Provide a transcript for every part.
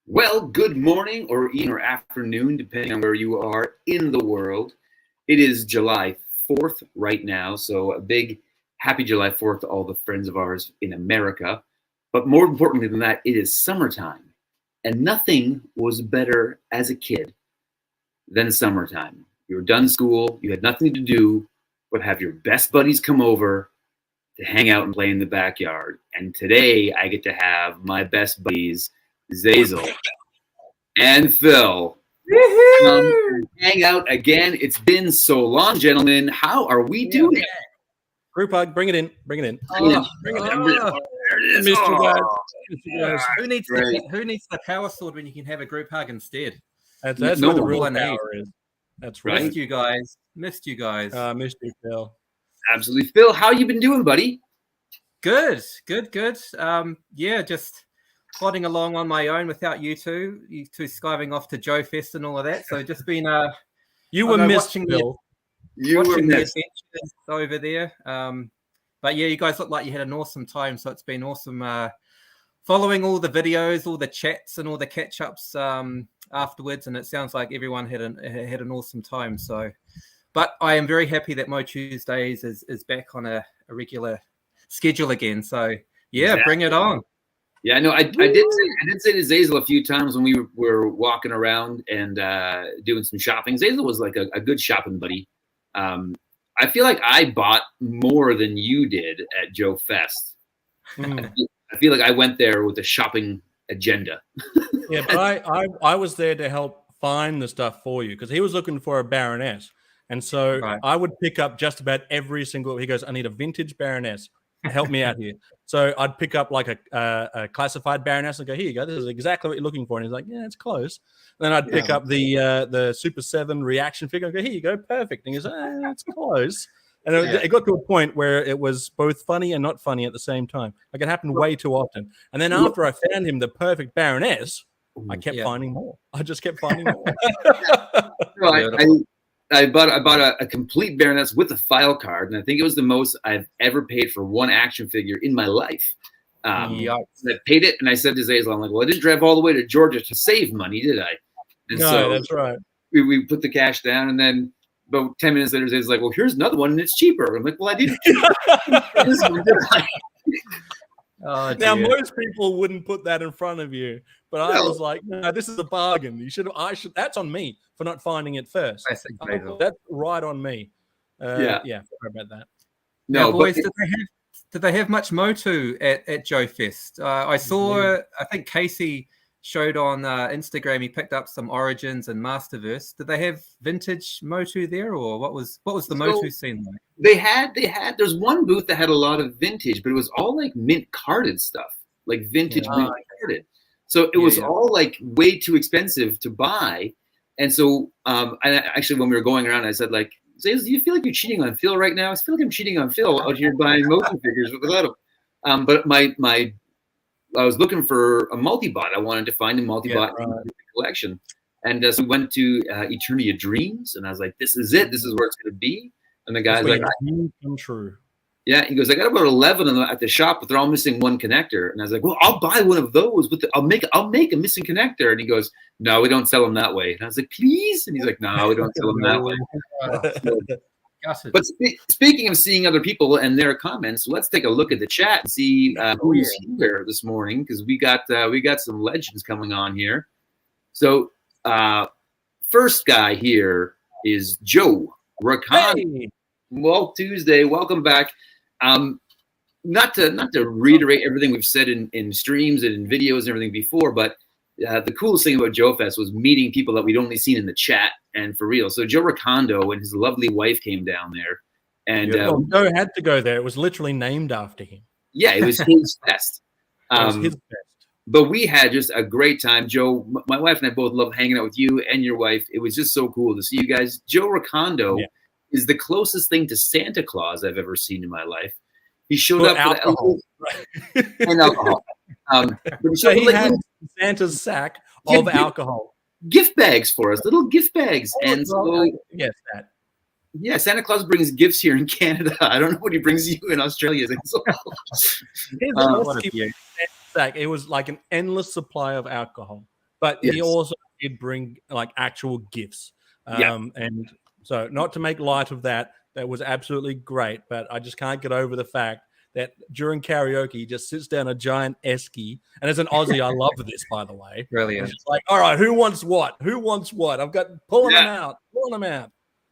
Well, good morning or evening or afternoon, depending on where you are in the world. It is July 4th right now, so a big happy July 4th to all the friends of ours in America. But more importantly than that, it is summertime. And nothing was better as a kid than summertime. You were done school, you had nothing to do but have your best buddies come over to hang out and play in the backyard. And today I get to have my best buddies, Xazyl and Phil, hang out again. It's been so long, gentlemen. How are we doing? Group hug, bring it in. Bring it in. There it is. Missed you guys. Yeah. Who needs the power sword when you can have a group hug instead? That's No where the one real will need. power is. That's right. Missed you guys. Missed you guys. Missed you, Phil. Absolutely. Phil, how you been doing, buddy? Good. Yeah, just plodding along on my own without you two skiving off to Joe Fest and all of that. So just been You were missed, watching Phil. You were watching the missed. adventures over there. But yeah, you guys look like you had an awesome time. So it's been awesome following all the videos, all the chats, and all the catch-ups afterwards. And it sounds like everyone had an awesome time. So, but I am very happy that Motuesdays is back on a regular schedule again. So yeah, Exactly. Bring it on. Yeah, no, I did say to Xazyl a few times when we were walking around and doing some shopping. Xazyl was like a good shopping buddy. I feel like I bought more than you did at Joe Fest. I feel like I went there with a shopping agenda. Yeah, but I was there to help find the stuff for you because he was looking for a Baroness. And so Right. I would pick up just about every single. He goes, I need a vintage Baroness. Help me out here. So I'd pick up like a classified Baroness and go, here you go. This is exactly what you're looking for. And he's like, yeah, it's close. Then I'd pick up the Super 7 reaction figure and go, here you go, perfect. And he goes, it's close. And it got to a point where it was both funny and not funny at the same time. Like it happened way too often. And then after I found him the perfect Baroness, I kept finding more. I just kept finding more. No, I bought a complete Baroness with a file card, and I think it was the most I've ever paid for one action figure in my life. I paid it, and I said to Xazyl, I'm like, well, I didn't drive all the way to Georgia to save money, did I? And No, that's right. We put the cash down, and then about 10 minutes later, Xazyl's like, well, here's another one, and it's cheaper. I'm like, well, I didn't. This one, did I? Oh, Now, dear. most people wouldn't put that in front of you, but I was like, no, this is a bargain. I should. That's on me for not finding it first. Classic Xazyl. That's right on me. Yeah. Sorry about that. No, Now, boys, but did they have much MOTU at Joe Fest? I saw, I think Casey showed on Instagram. He picked up some Origins and Masterverse. Did they have vintage MOTU there, or what was the MOTU scene like? they had. There's one booth that had a lot of vintage, but it was all like mint carded stuff, like vintage mint carded. So it was all like way too expensive to buy. And so, and actually, when we were going around, I said, like, Xazyl, do you feel like you're cheating on Phil right now? I feel like I'm cheating on Phil out here buying MOTU figures without him. But I was looking for a multi-bot. I wanted to find a multi-bot in the collection. And so we went to Eternity of Dreams, and I was like, this is it. This is where it's going to be. And the guy's like, come true. yeah, he goes, I got about 11 of them at the shop, but they're all missing one connector. And I was like, well, I'll buy one of those. I'll make a missing connector. And he goes, no, we don't sell them that way. And I was like, please? And he's like, no, we don't sell them that way. But speaking of seeing other people and their comments, let's take a look at the chat and see who's here this morning, because we got some legends coming on here. So first guy here is Joe Rakan. Hey. Well, Tuesday, welcome back. Not to reiterate everything we've said in streams and in videos and everything before, but the coolest thing about Joe Fest was meeting people that we'd only seen in the chat and for real. So Joe Rakondo and his lovely wife came down there, and Joe had to go there. It was literally named after him. yeah, it was his fest. It was his best. But we had just a great time. Joe, my wife and I both love hanging out with you and your wife. It was just so cool to see you guys. Joe Rakondo is the closest thing to Santa Claus I've ever seen in my life. He showed up alcohol. and alcohol. So he had Santa's sack of alcohol. Gift bags for us, little gift bags. And so, yes, that. Yeah, Santa Claus brings gifts here in Canada. I don't know what he brings you in Australia. Sack. It was like an endless supply of alcohol. but he Yes. also did bring like actual gifts. And so not to make light of that, that was absolutely great, but I just can't get over the fact that during karaoke, he just sits down a giant esky. And as an Aussie, I love this, by the way. Brilliant. It's just like, all right, who wants what? Who wants what? I've got pulling them out.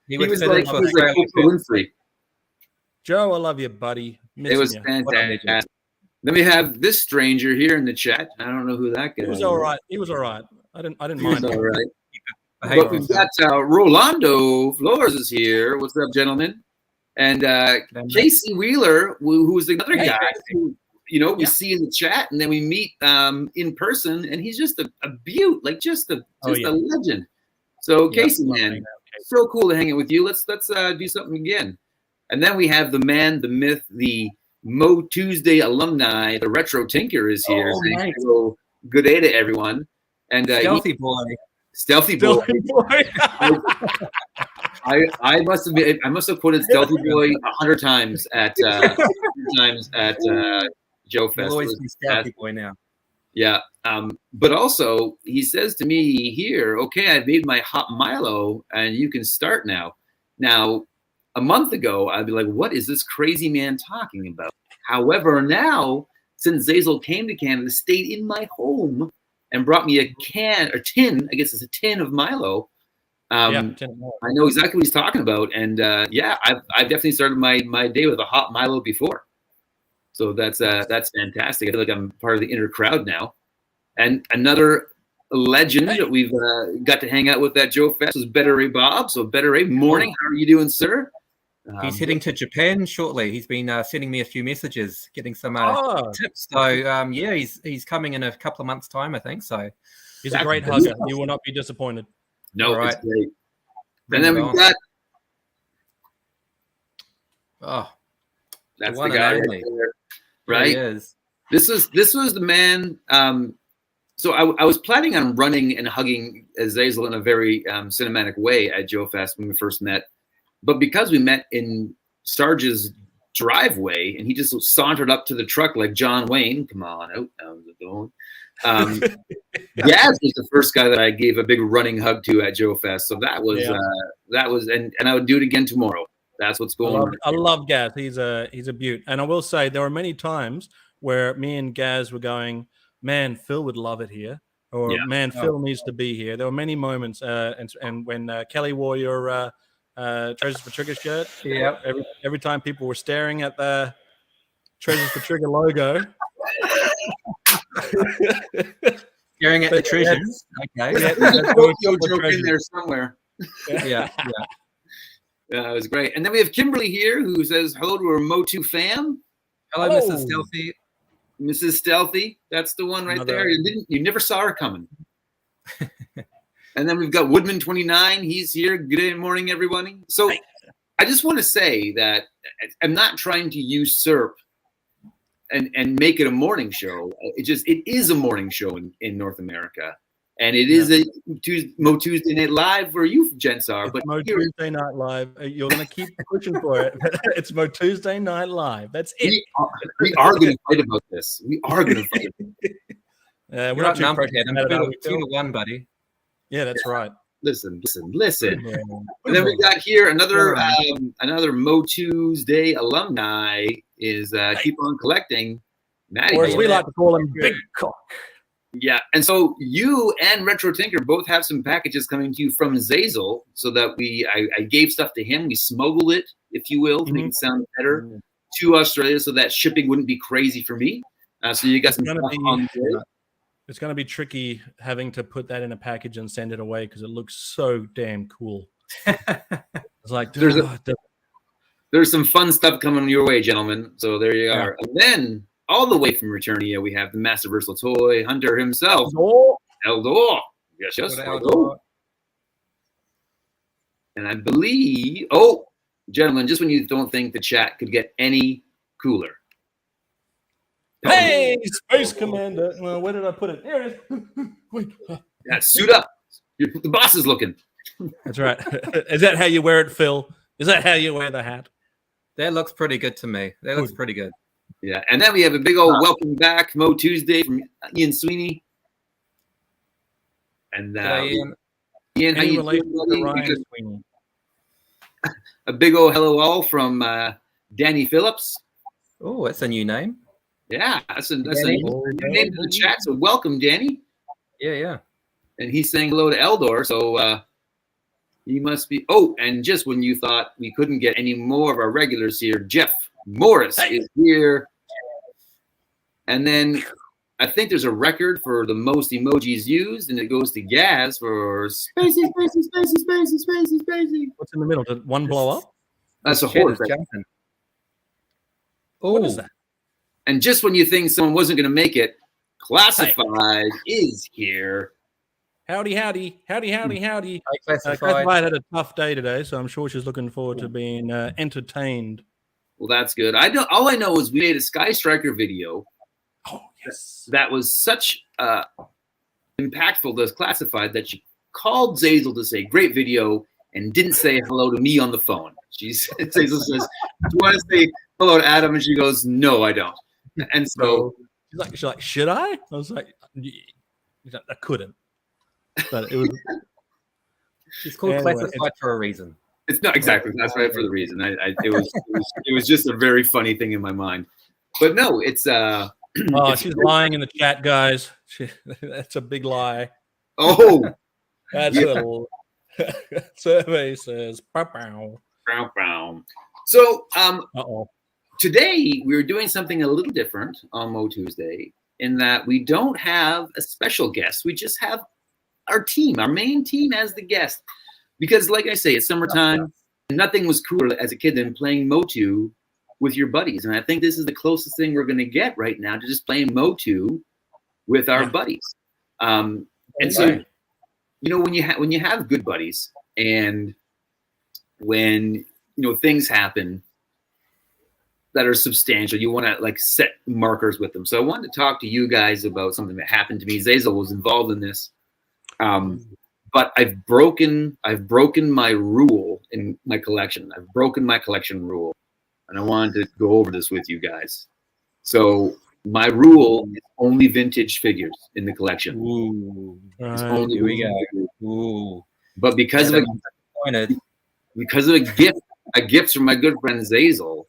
He He would was fit like, in for he was like Australia. Oprah Winfrey. Joe, I love you, buddy. It was fantastic. Then we have this stranger here in the chat. I don't know who that guy is. He was all right. He was all right. I didn't He was mind all him. right. Hey, But we've got Rolando Flores is here. What's up, gentlemen? And Casey Wheeler, who's another guy who, we see in the chat, and then we meet in person, and he's just a beaut, like just a legend. So Casey, man, so cool to hang out with you. Let's do something again. And then we have the man, the myth, the Motuesday alumni, the Retro Tinker is here. Oh, nice. So good day to everyone. And Stealthy boy. Stealthy boy. I must have quoted Stealthy Boy 100 times at Joe Fest. You'll always be Stealthy Boy now. Yeah. But also he says to me here, okay, I've made my hot Milo and you can start now. Now, a month ago, I'd be like, what is this crazy man talking about? However, now, since Xazyl came to Canada, stayed in my home and brought me a tin, I guess it's a tin of Milo. I know exactly what he's talking about. And I've definitely started my day with a hot Milo before. So that's fantastic. I feel like I'm part of the inner crowd now. And another legend that we've got to hang out with at Joe Fest was Better Ray Bob. So Better Ray, morning. How are you doing, sir? He's heading to Japan shortly. He's been sending me a few messages, getting some tips. So he's coming in a couple of months' time, I think. So he's a great hugger. You will not be disappointed. No, it's great. And then we've got that's the guy right there, right? He is. This was the man. So I was planning on running and hugging Xazyl in a very cinematic way at Joe Fest when we first met. But because we met in Sarge's driveway and he just sauntered up to the truck like John Wayne, come on out, how's it going? Gaz was the first guy that I gave a big running hug to at Joe Fest. So that was and I would do it again tomorrow. That's what's going on. I love Gaz. He's a beaut. And I will say there were many times where me and Gaz were going, man, Phil would love it here. Or man, Phil needs to be here. There were many moments and when Kelly wore your Treasures for Trigger shirt. Yeah. Every time people were staring at the Treasures for Trigger logo. Staring at the treasures. Okay. You're joking there somewhere. Yeah. It was great. And then we have Kimberly here who says hello to her MOTU fam. Hello, Mrs. Stealthy. Mrs. Stealthy. That's the one right there. You never saw her coming. And then we've got Woodman 29. He's here. Good morning, everybody. So I just want to say that I'm not trying to usurp and make it a morning show. It is a morning show in North America. And it is a Motuesday Night Live where you gents are. But Motuesday Night Live. You're going to keep pushing for it. It's Motuesday Night Live. That's it. We are going to fight about this. We are going to fight about it. We're not numbered yet. I'm 2-1, buddy. Yeah, that's right. Listen. Yeah. And then we got here another Motuesday alumni is Keep On Collecting. Maddie, or as we like to call him, Big Cock. Yeah, and so you and Retro Tinker both have some packages coming to you from Xazyl, so that I gave stuff to him. We smuggled it, if you will, to make it sound better, to Australia, so that shipping wouldn't be crazy for me. So you got some stuff on there. It's going to be tricky having to put that in a package and send it away because it looks so damn cool. It's like there's some fun stuff coming your way, gentlemen. So there you are. And then all the way from Returnia, we have the Master Versal Toy Hunter himself, Eldor. Yes, Eldor. And I believe, gentlemen, just when you don't think the chat could get any cooler. Hey, Space Commander. Well, where did I put it? There it is. Wait. Yeah, suit up. The boss is looking. That's right. Is that how you wear it, Phil? Is that how you wear the hat? That looks pretty good to me. That looks pretty good. Yeah, and then we have a big old welcome back Motuesday from Ian Sweeney. And G'day, Ian. Ian, how Any you relation doing, to buddy? Ryan Sweeney? A big old hello all from Danny Phillips. Oh, that's a new name. Yeah, that's a Danny? new name to the chat. So welcome, Danny. Yeah. And he's saying hello to Eldor. So he must be. Oh, and just when you thought we couldn't get any more of our regulars here, Jeff Morris is here. And then I think there's a record for the most emojis used, and it goes to Gaz for spacey. What's in the middle? Did one blow up? That's a Chat horse. is jumping. What is Oh, that? And just when you think someone wasn't going to make it, Classified is here. Howdy. Classified. Classified had a tough day today, so I'm sure she's looking forward to being entertained. Well, that's good. All I know is we made a Sky Striker video. Oh, yes. That was such impactful to Classified that she called Xazyl to say, great video, and didn't say hello to me on the phone. Xazyl says, do you want to say hello to Adam? And she goes, no, I don't. And so she's like, should I? I was like, I couldn't. But it was. It's called Anyway, Classified for a reason. it's not exactly that's right for the reason. It was just a very funny thing in my mind. But no, it's Oh, she's lying in the chat, guys. That's a big lie. Oh, That's a survey says. Pow. So Uh-oh. today we're doing something a little different on Motuesday in that we don't have a special guest. We just have our team, our main team as the guest. Because like I say, it's summertime. Nothing was cooler as a kid than playing MOTU with your buddies. And I think this is the closest thing we're going to get right now to just playing MOTU with our buddies. And so, you know, when you have good buddies and when, things happen that are substantial, you want to like set markers with them. So I wanted to talk to you guys about something that happened to me. Xazyl was involved in this. But I've broken my rule in my collection. I've broken my collection rule. And I wanted to go over this with you guys. So my rule is only vintage figures in the collection. Ooh. It's Right. only Here we vintage go. figures. Ooh. But because of a gift from my good friend Xazyl,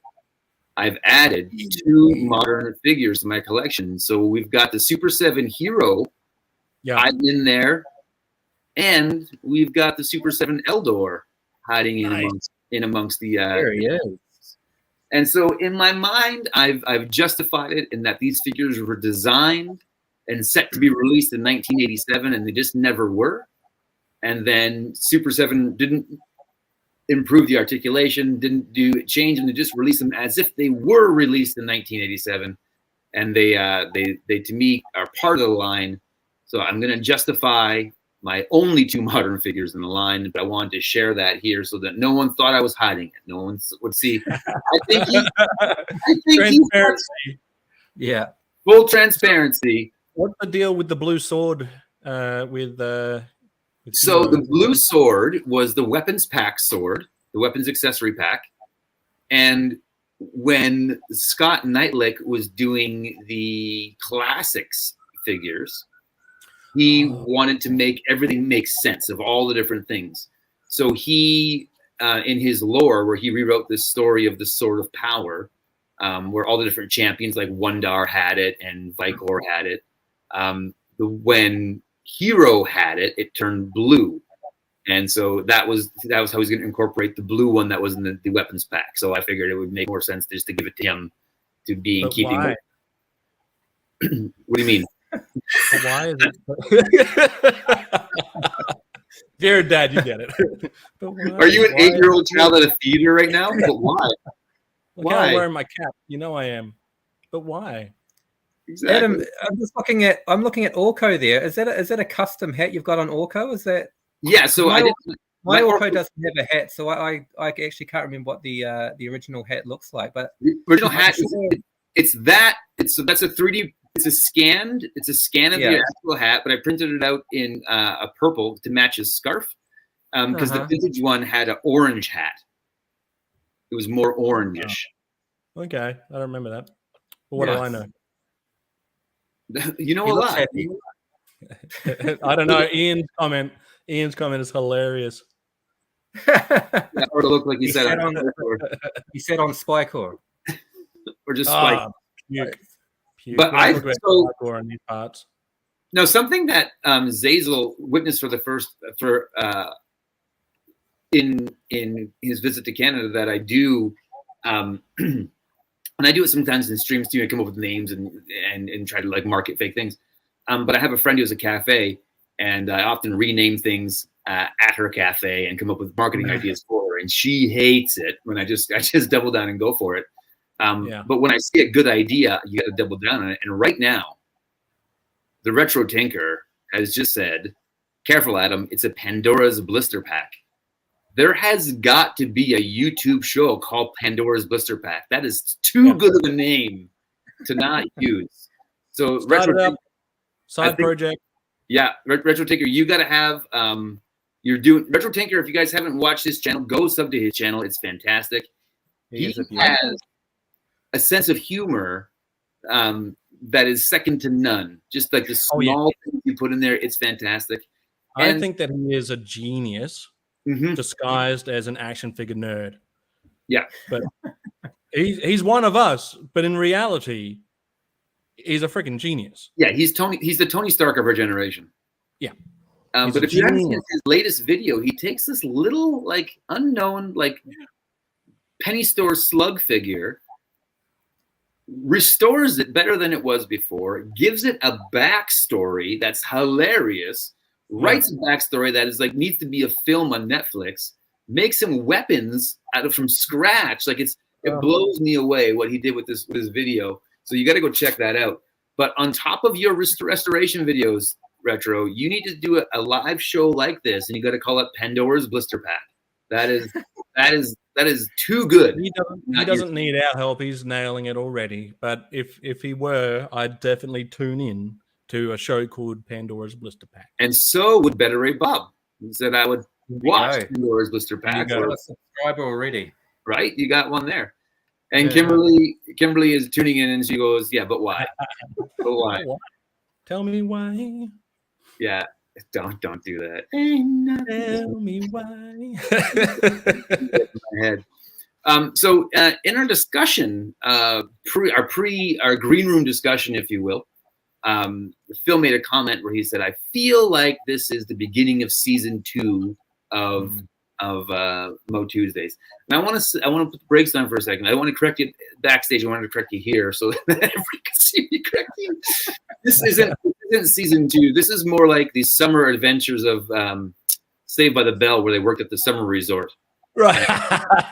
I've added 2 modern figures to my collection. So we've got the Super 7 Hero hiding in there, and we've got the Super 7 Eldor hiding in amongst the. There he is. And so in my mind, I've justified it in that these figures were designed and set to be released in 1987, and they just never were. And then Super 7 didn't improve the articulation, didn't do change, and they just released them as if they were released in 1987. And they to me are part of the line. So I'm going to justify my only 2 modern figures in the line, but I wanted to share that here so that no one thought I was hiding it. No one would see. I think Transparency. Yeah. Full transparency. What's the deal with the blue sword? With So the blue sword was the weapons pack sword, the weapons accessory pack. And when Scott Knightlick was doing the classics figures, he wanted to make everything make sense of all the different things. So he, in his lore, where he rewrote this story of the Sword of Power, where all the different champions like Wundar had it and Vicor had it. When Hero had it, it turned blue. And so that was how he's going to incorporate the blue one that was in the weapons pack. So I figured it would make more sense just to give it to him to be in keeping. Why? What do you mean? Why is it? If you're a dad, you get it. But why? Are you an 8-year-old child at a theater right now? But why? Look Why? how I'm wearing my cap. You know I am. But why? Exactly. Adam, I'm looking at Orko there. Is that a custom hat you've got on Orko? Is that? Yeah. So my my Orko doesn't have a hat, so I actually can't remember what the original hat looks like. But the original hat that's a 3D. It's a scan of the actual hat, but I printed it out in a purple to match his scarf because the vintage one had an orange hat. It was more orangish. Okay, I don't remember that. But what do I know? You know he a looks lot. happy. I don't know. Ian's comment is hilarious. Yeah, or to look like He you said, said on Spike or just Spike. Puke. But We don't look about Spike on these parts. No, something that Xazyl witnessed in his visit to Canada that I do, and I do it sometimes in streams too. I come up with names and try to like market fake things. But I have a friend who has a cafe, and I often rename things at her cafe and come up with marketing ideas for her. And she hates it when I just double down and go for it. But when I see a good idea, you got to double down on it. And right now, the Retro Tinker has just said, careful, Adam, it's a Pandora's Blister Pack. There has got to be a YouTube show called Pandora's Blister Pack. That is too good of a name to not use. So Side project. Yeah, Retro Tinker, you got to have, you're doing, Retro Tinker, if you guys haven't watched his channel, go sub to his channel. It's fantastic. He has a sense of humor that is second to none. Just like the small things you put in there, it's fantastic. I think that he is a genius disguised as an action figure nerd. Yeah. But he's one of us, but in reality, he's a freaking genius. Yeah, he's the Tony Stark of our generation. Yeah. But if you haven't seen his latest video, he takes this little like unknown like penny store slug figure, restores it better than it was before, gives it a backstory that's hilarious, writes a backstory that is like needs to be a film on Netflix, makes him weapons from scratch. Like it blows me away what he did with this video. So you got to go check that out. But on top of your restoration videos, Retro, you need to do a live show like this, and you got to call it Pandora's Blister Pack. That is too good. He doesn't need our help. He's nailing it already. But if he were, I'd definitely tune in to a show called Pandora's Blister Pack. And so would Better Ray Bob. He said I would watch Pandora's Blister Pack. You got a subscriber already. Right? You got one there. And Kimberly is tuning in and she goes, yeah, but why? But why? Tell me why. Yeah. Don't do that. Tell me why. My head. So in our discussion, our green room discussion, if you will, Phil made a comment where he said, "I feel like this is the beginning of season 2 of Motuesdays." And I want to put the brakes on for a second. I don't want to correct you backstage. I wanted to correct you here so that everyone can see me correct you. This isn't season 2. This is more like the summer adventures of Saved by the Bell, where they worked at the summer resort. Right.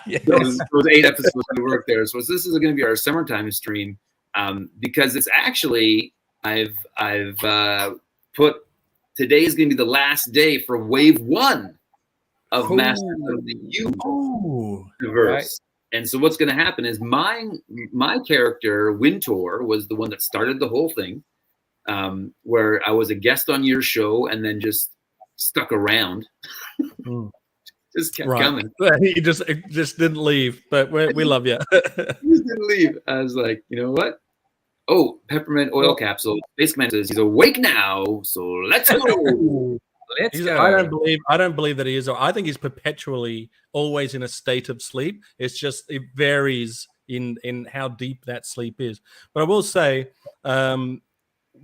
Yes. Those 8 episodes we worked there. So this is going to be our summertime stream because it's actually I've put today is going to be the last day for wave 1 of Masters of the Universe. Right. And so what's going to happen is my character Wintor was the one that started the whole thing, where I was a guest on your show and then just stuck around. Just kept coming. He just didn't leave, but we love you. He just didn't leave. I was like, you know what? Oh, peppermint oil capsule. Space Command says he's awake now, so let's go. I don't believe that he is. I think he's perpetually always in a state of sleep. It's just it varies in how deep that sleep is. But I will say,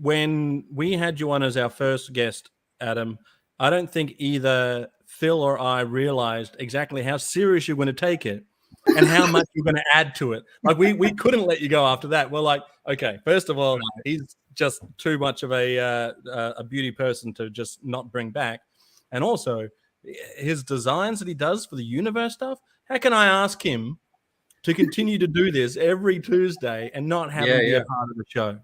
when we had you on as our first guest, Adam, I don't think either Phil or I realized exactly how serious you're going to take it and how much you're going to add to it. Like we couldn't let you go after that. We're like, okay, first of all, he's just too much of a beauty person to just not bring back. And also his designs that he does for the universe stuff. How can I ask him to continue to do this every Tuesday and not have him be a part of the show?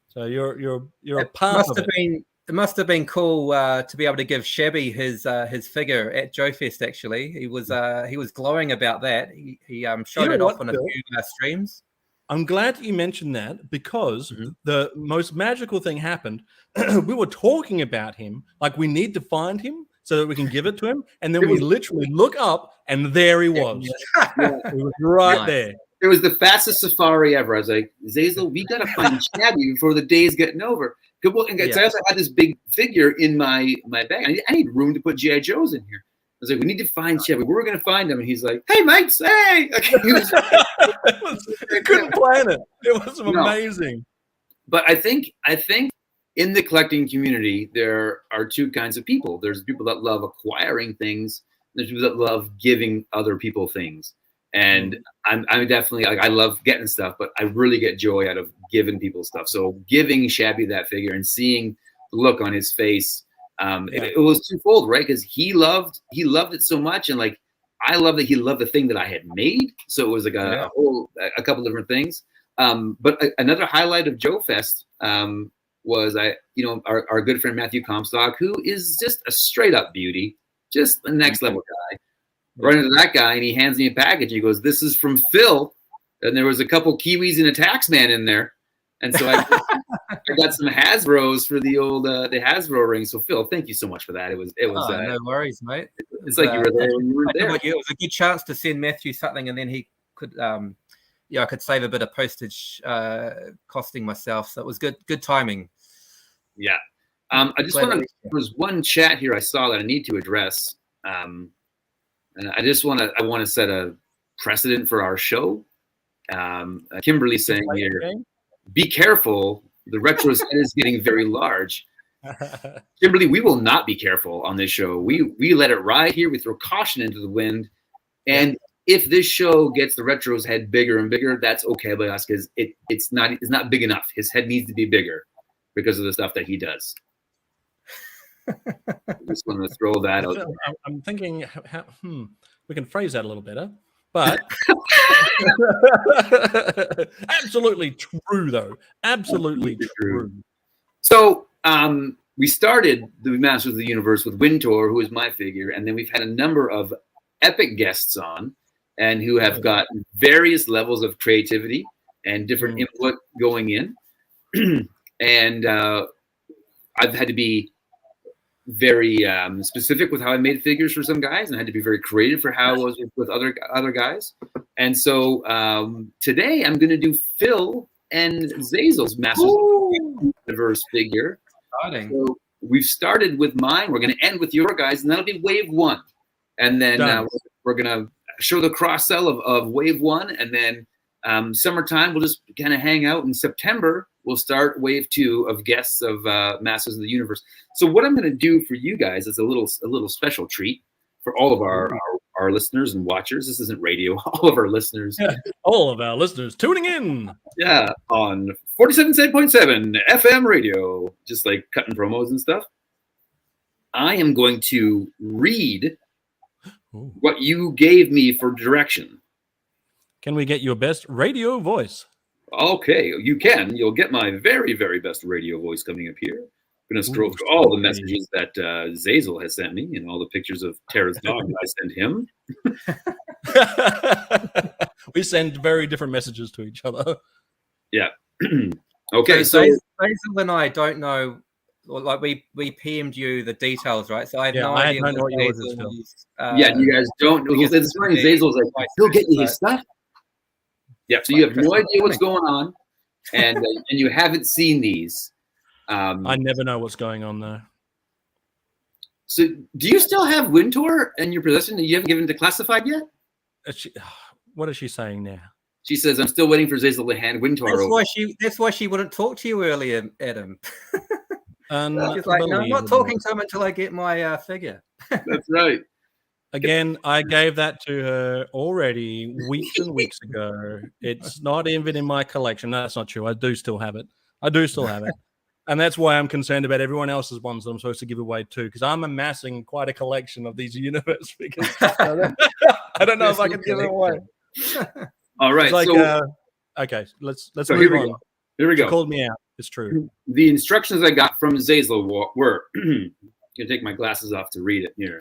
So you're a part of it. It must have been cool to be able to give Shabby his figure at Joe Fest. Actually, he was glowing about that. He showed it off on a few streams. I'm glad you mentioned that because the most magical thing happened. We were talking about him like we need to find him so that we can give it to him, and then we literally look up and there he was. He was right there. It was the fastest safari ever. I was like, Xazyl, we got to find Shabby before the day's getting over. Well, and I also had this big figure in my bag. I need room to put G.I. Joes in here. I was like, we need to find Chevy. Where are we going to find him? And he's like, hey, mates, hey. Couldn't plan it. It was amazing. But I think in the collecting community, there are two kinds of people. There's people that love acquiring things. There's people that love giving other people things. And I'm definitely, like, I love getting stuff, but I really get joy out of giving people stuff. So giving Shabby that figure and seeing the look on his face, it was twofold, right? Because he loved it so much, and like I love that he loved the thing that I had made. So it was like a couple different things. But another highlight of Joe Fest was our good friend Matthew Comstock, who is just a straight up beauty, just the next level guy. Run into that guy and he hands me a package. He goes, "This is from Phil," and there was a couple Kiwis and a Taxman in there, and so I got some Hasbros for the old the Hasbro ring. So Phil, thank you so much for that. It was no worries, mate. It's like you were there when you were there. It was a good chance to send Matthew something, and then he could I could save a bit of postage costing myself. So it was good timing. Yeah. I just want to. There was one chat here I saw that I need to address. And I want to set a precedent for our show. Kimberly saying here, be careful. The retro set is getting very large. Kimberly, we will not be careful on this show. We let it ride here. We throw caution into the wind. And if this show gets the retro's head bigger and bigger, that's okay by us, because it's not big enough. His head needs to be bigger because of the stuff that he does. I just want to throw that out there. I'm thinking, we can phrase that a little better, but absolutely true, though. Absolutely true. So we started the Masters of the Universe with Wintor, who is my figure, and then we've had a number of epic guests on, and who have got various levels of creativity and different input going in. And I've had to be very specific with how I made figures for some guys, and I had to be very creative for how I was with other guys. And so today I'm going to do Phil and Xazyl's Masters of the Universe figure. Exciting. So we've started with mine. We're going to end with your guys, and that'll be wave one. And then we're going to show the cross sell of wave one, and then summertime we'll just kind of hang out. In September we'll start wave two of guests of Masters of the Universe. So what I'm going to do for you guys is a little special treat for all of our listeners and watchers. This isn't radio. All of our listeners. Yeah, all of our listeners tuning in. Yeah, on 47.7 FM radio, just like cutting promos and stuff. I am going to read what you gave me for direction. Can we get your best radio voice? Okay, you can. You'll get my very, very best radio voice coming up here. I'm going to scroll through all the messages that Xazyl has sent me and all the pictures of Tara's dog that I send him. We send very different messages to each other. Yeah. Okay, so Xazyl and I don't know. Like we PM'd you the details, right? So I have no idea what yours is. You guys don't. This morning Xazyl's like, he'll get you his stuff. Yeah, so you have no idea what's going on, and you haven't seen these. I never know what's going on there. So, do you still have Wintor in your possession that you haven't given to Classified yet? What is she saying now? She says, "I'm still waiting for Xazyl to hand Wintor over." That's why she wouldn't talk to you earlier, Adam. She's like, "No, I'm not talking to him until I get my figure." That's right. Again, I gave that to her already weeks and weeks ago. It's not even in my collection. No, that's not true. I do still have it. And that's why I'm concerned about everyone else's ones that I'm supposed to give away too, because I'm amassing quite a collection of these universe figures. I don't know if I can give it away. All right. Like, okay, let's move on. Here we go. She called me out. It's true. The instructions I got from Xazyl were, I'm going to take my glasses off to read it here.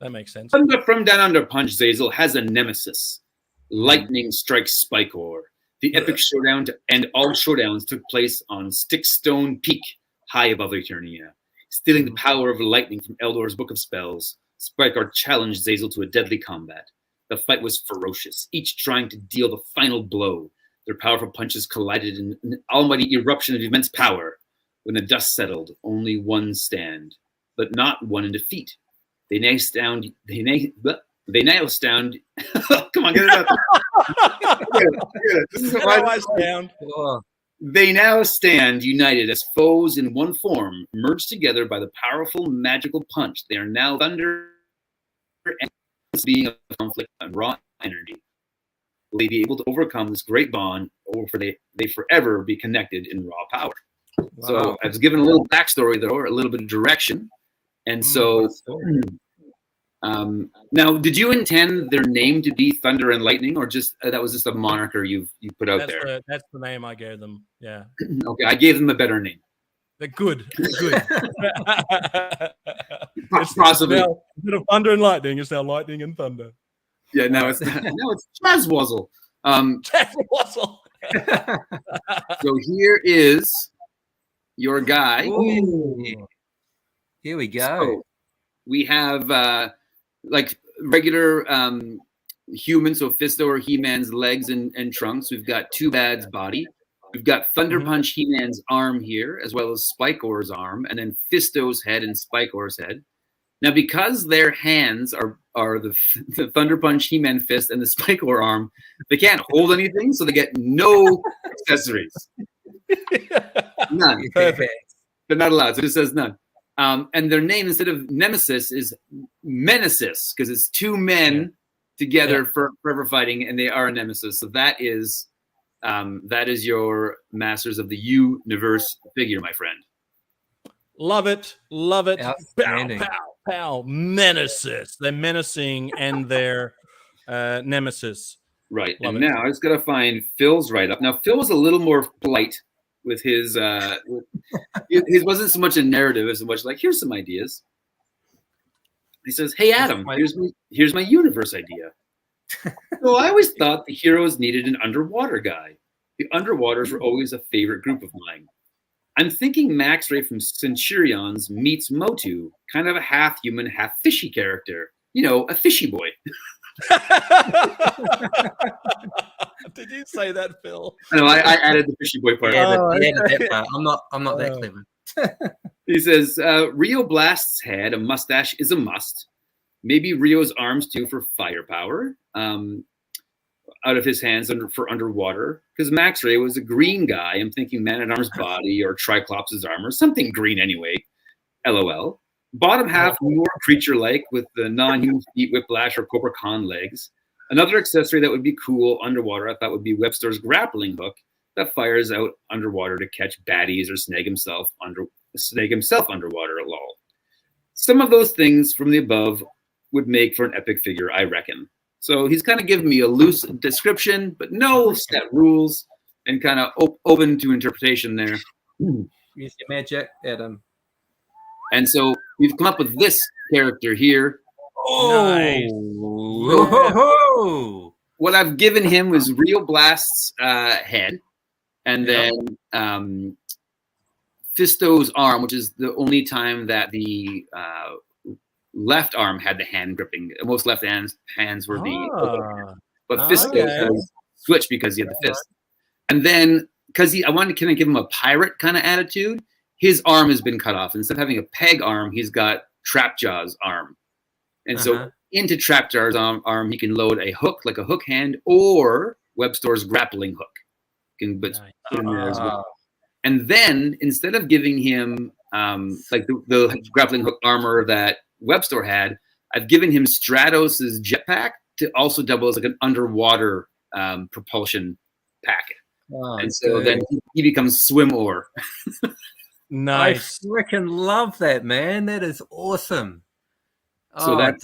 That makes sense. Thunder from Down Under Punch Xazyl has a nemesis. Lightning strikes Spikor. The epic showdown to end all showdowns took place on Stickstone Peak, high above Eternia. Stealing the power of lightning from Eldor's Book of Spells, Spikor challenged Xazyl to a deadly combat. The fight was ferocious, each trying to deal the final blow. Their powerful punches collided in an almighty eruption of immense power. When the dust settled, only one stand, but not one in defeat. They now stand. They now stand. Come on, get it out. This is how I sound. Oh, They now stand united as foes in one form, merged together by the powerful magical punch. They are now thunder and being of conflict and raw energy. Will they be able to overcome this great bond, or will they forever be connected in raw power? wow. So I was given a little backstory there, or a little bit of direction. And so now, did you intend their name to be Thunder and Lightning, or just that was just a moniker you put out there? That's the name I gave them. Yeah. Okay, I gave them a better name. They're good. Good. Possibly. Now, instead of Thunder and Lightning, it's now Lightning and Thunder. Yeah, now it's Xazyl. Xazyl. So here is your guy. Ooh. Here we go. So we have like regular humans, so Fisto or He-Man's legs and trunks. We've got Two Bad's body. We've got Thunder Punch He-Man's arm here, as well as Spike-Ore's arm, and then Fisto's head and Spike-Ore's head. Now, because their hands are the Thunder Punch He-Man fist and the Spike-Ore arm, they can't hold anything, so they get no accessories. None. Perfect. They're not allowed, so it just says none. And their name, instead of Nemesis, is Menesis, because it's two men together forever fighting, and they are a nemesis. So that is your Masters of the Universe figure, my friend. Love it. Love it. Pow, Outstanding. pow, pow. Menaces. They're menacing and they're nemesis. Right. Love and it. now I just got to find Phil's write-up. Now, Phil was a little more polite with his his wasn't so much a narrative as much like, here's some ideas. He says, hey, Adam, here's my universe idea. So I always thought the heroes needed an underwater guy. The underwaters were always a favorite group of mine. I'm thinking Max Ray from Centurions meets Motu, kind of a half-human, half-fishy character. You know, a fishy boy. Did you say that, Phil? No, I added the fishy boy part. Yeah, that part. I'm not that clever. He says, Rio Blast's head, a mustache, is a must. Maybe Rio's arms, too, for firepower. Out of his hands for underwater. Because Max Ray was a green guy. I'm thinking Man-at-Arm's body or Triclops' armor. Something green anyway. LOL. Bottom half, more creature-like with the non-human feet, Whiplash, or Cobra Khan legs. Another accessory that would be cool underwater, I thought, would be Webster's grappling hook that fires out underwater to catch baddies or snag himself underwater, lol. Some of those things from the above would make for an epic figure, I reckon. So he's kind of giving me a loose description, but no set rules, and kind of open to interpretation there. Use your magic, Adam. And so we've come up with this character here. Nice. Oh, What I've given him was Rio Blast's head, and then Fisto's arm, which is the only time that the left arm had the hand gripping. Most left hands were the but Fisto has switched because he had the fist. And then because I wanted to kind of give him a pirate kind of attitude, his arm has been cut off. Instead of having a peg arm, he's got Trapjaw's arm. And so into Trapjaw's arm, he can load a hook, like a hook hand, or Webster's grappling hook. You can put in there as well. And then instead of giving him like the grappling hook armor that Webster had, I've given him Stratos' jetpack to also double as like an underwater propulsion packet. And so then he becomes Swim Ore. I Nice. freaking love that, man. That is awesome. So that's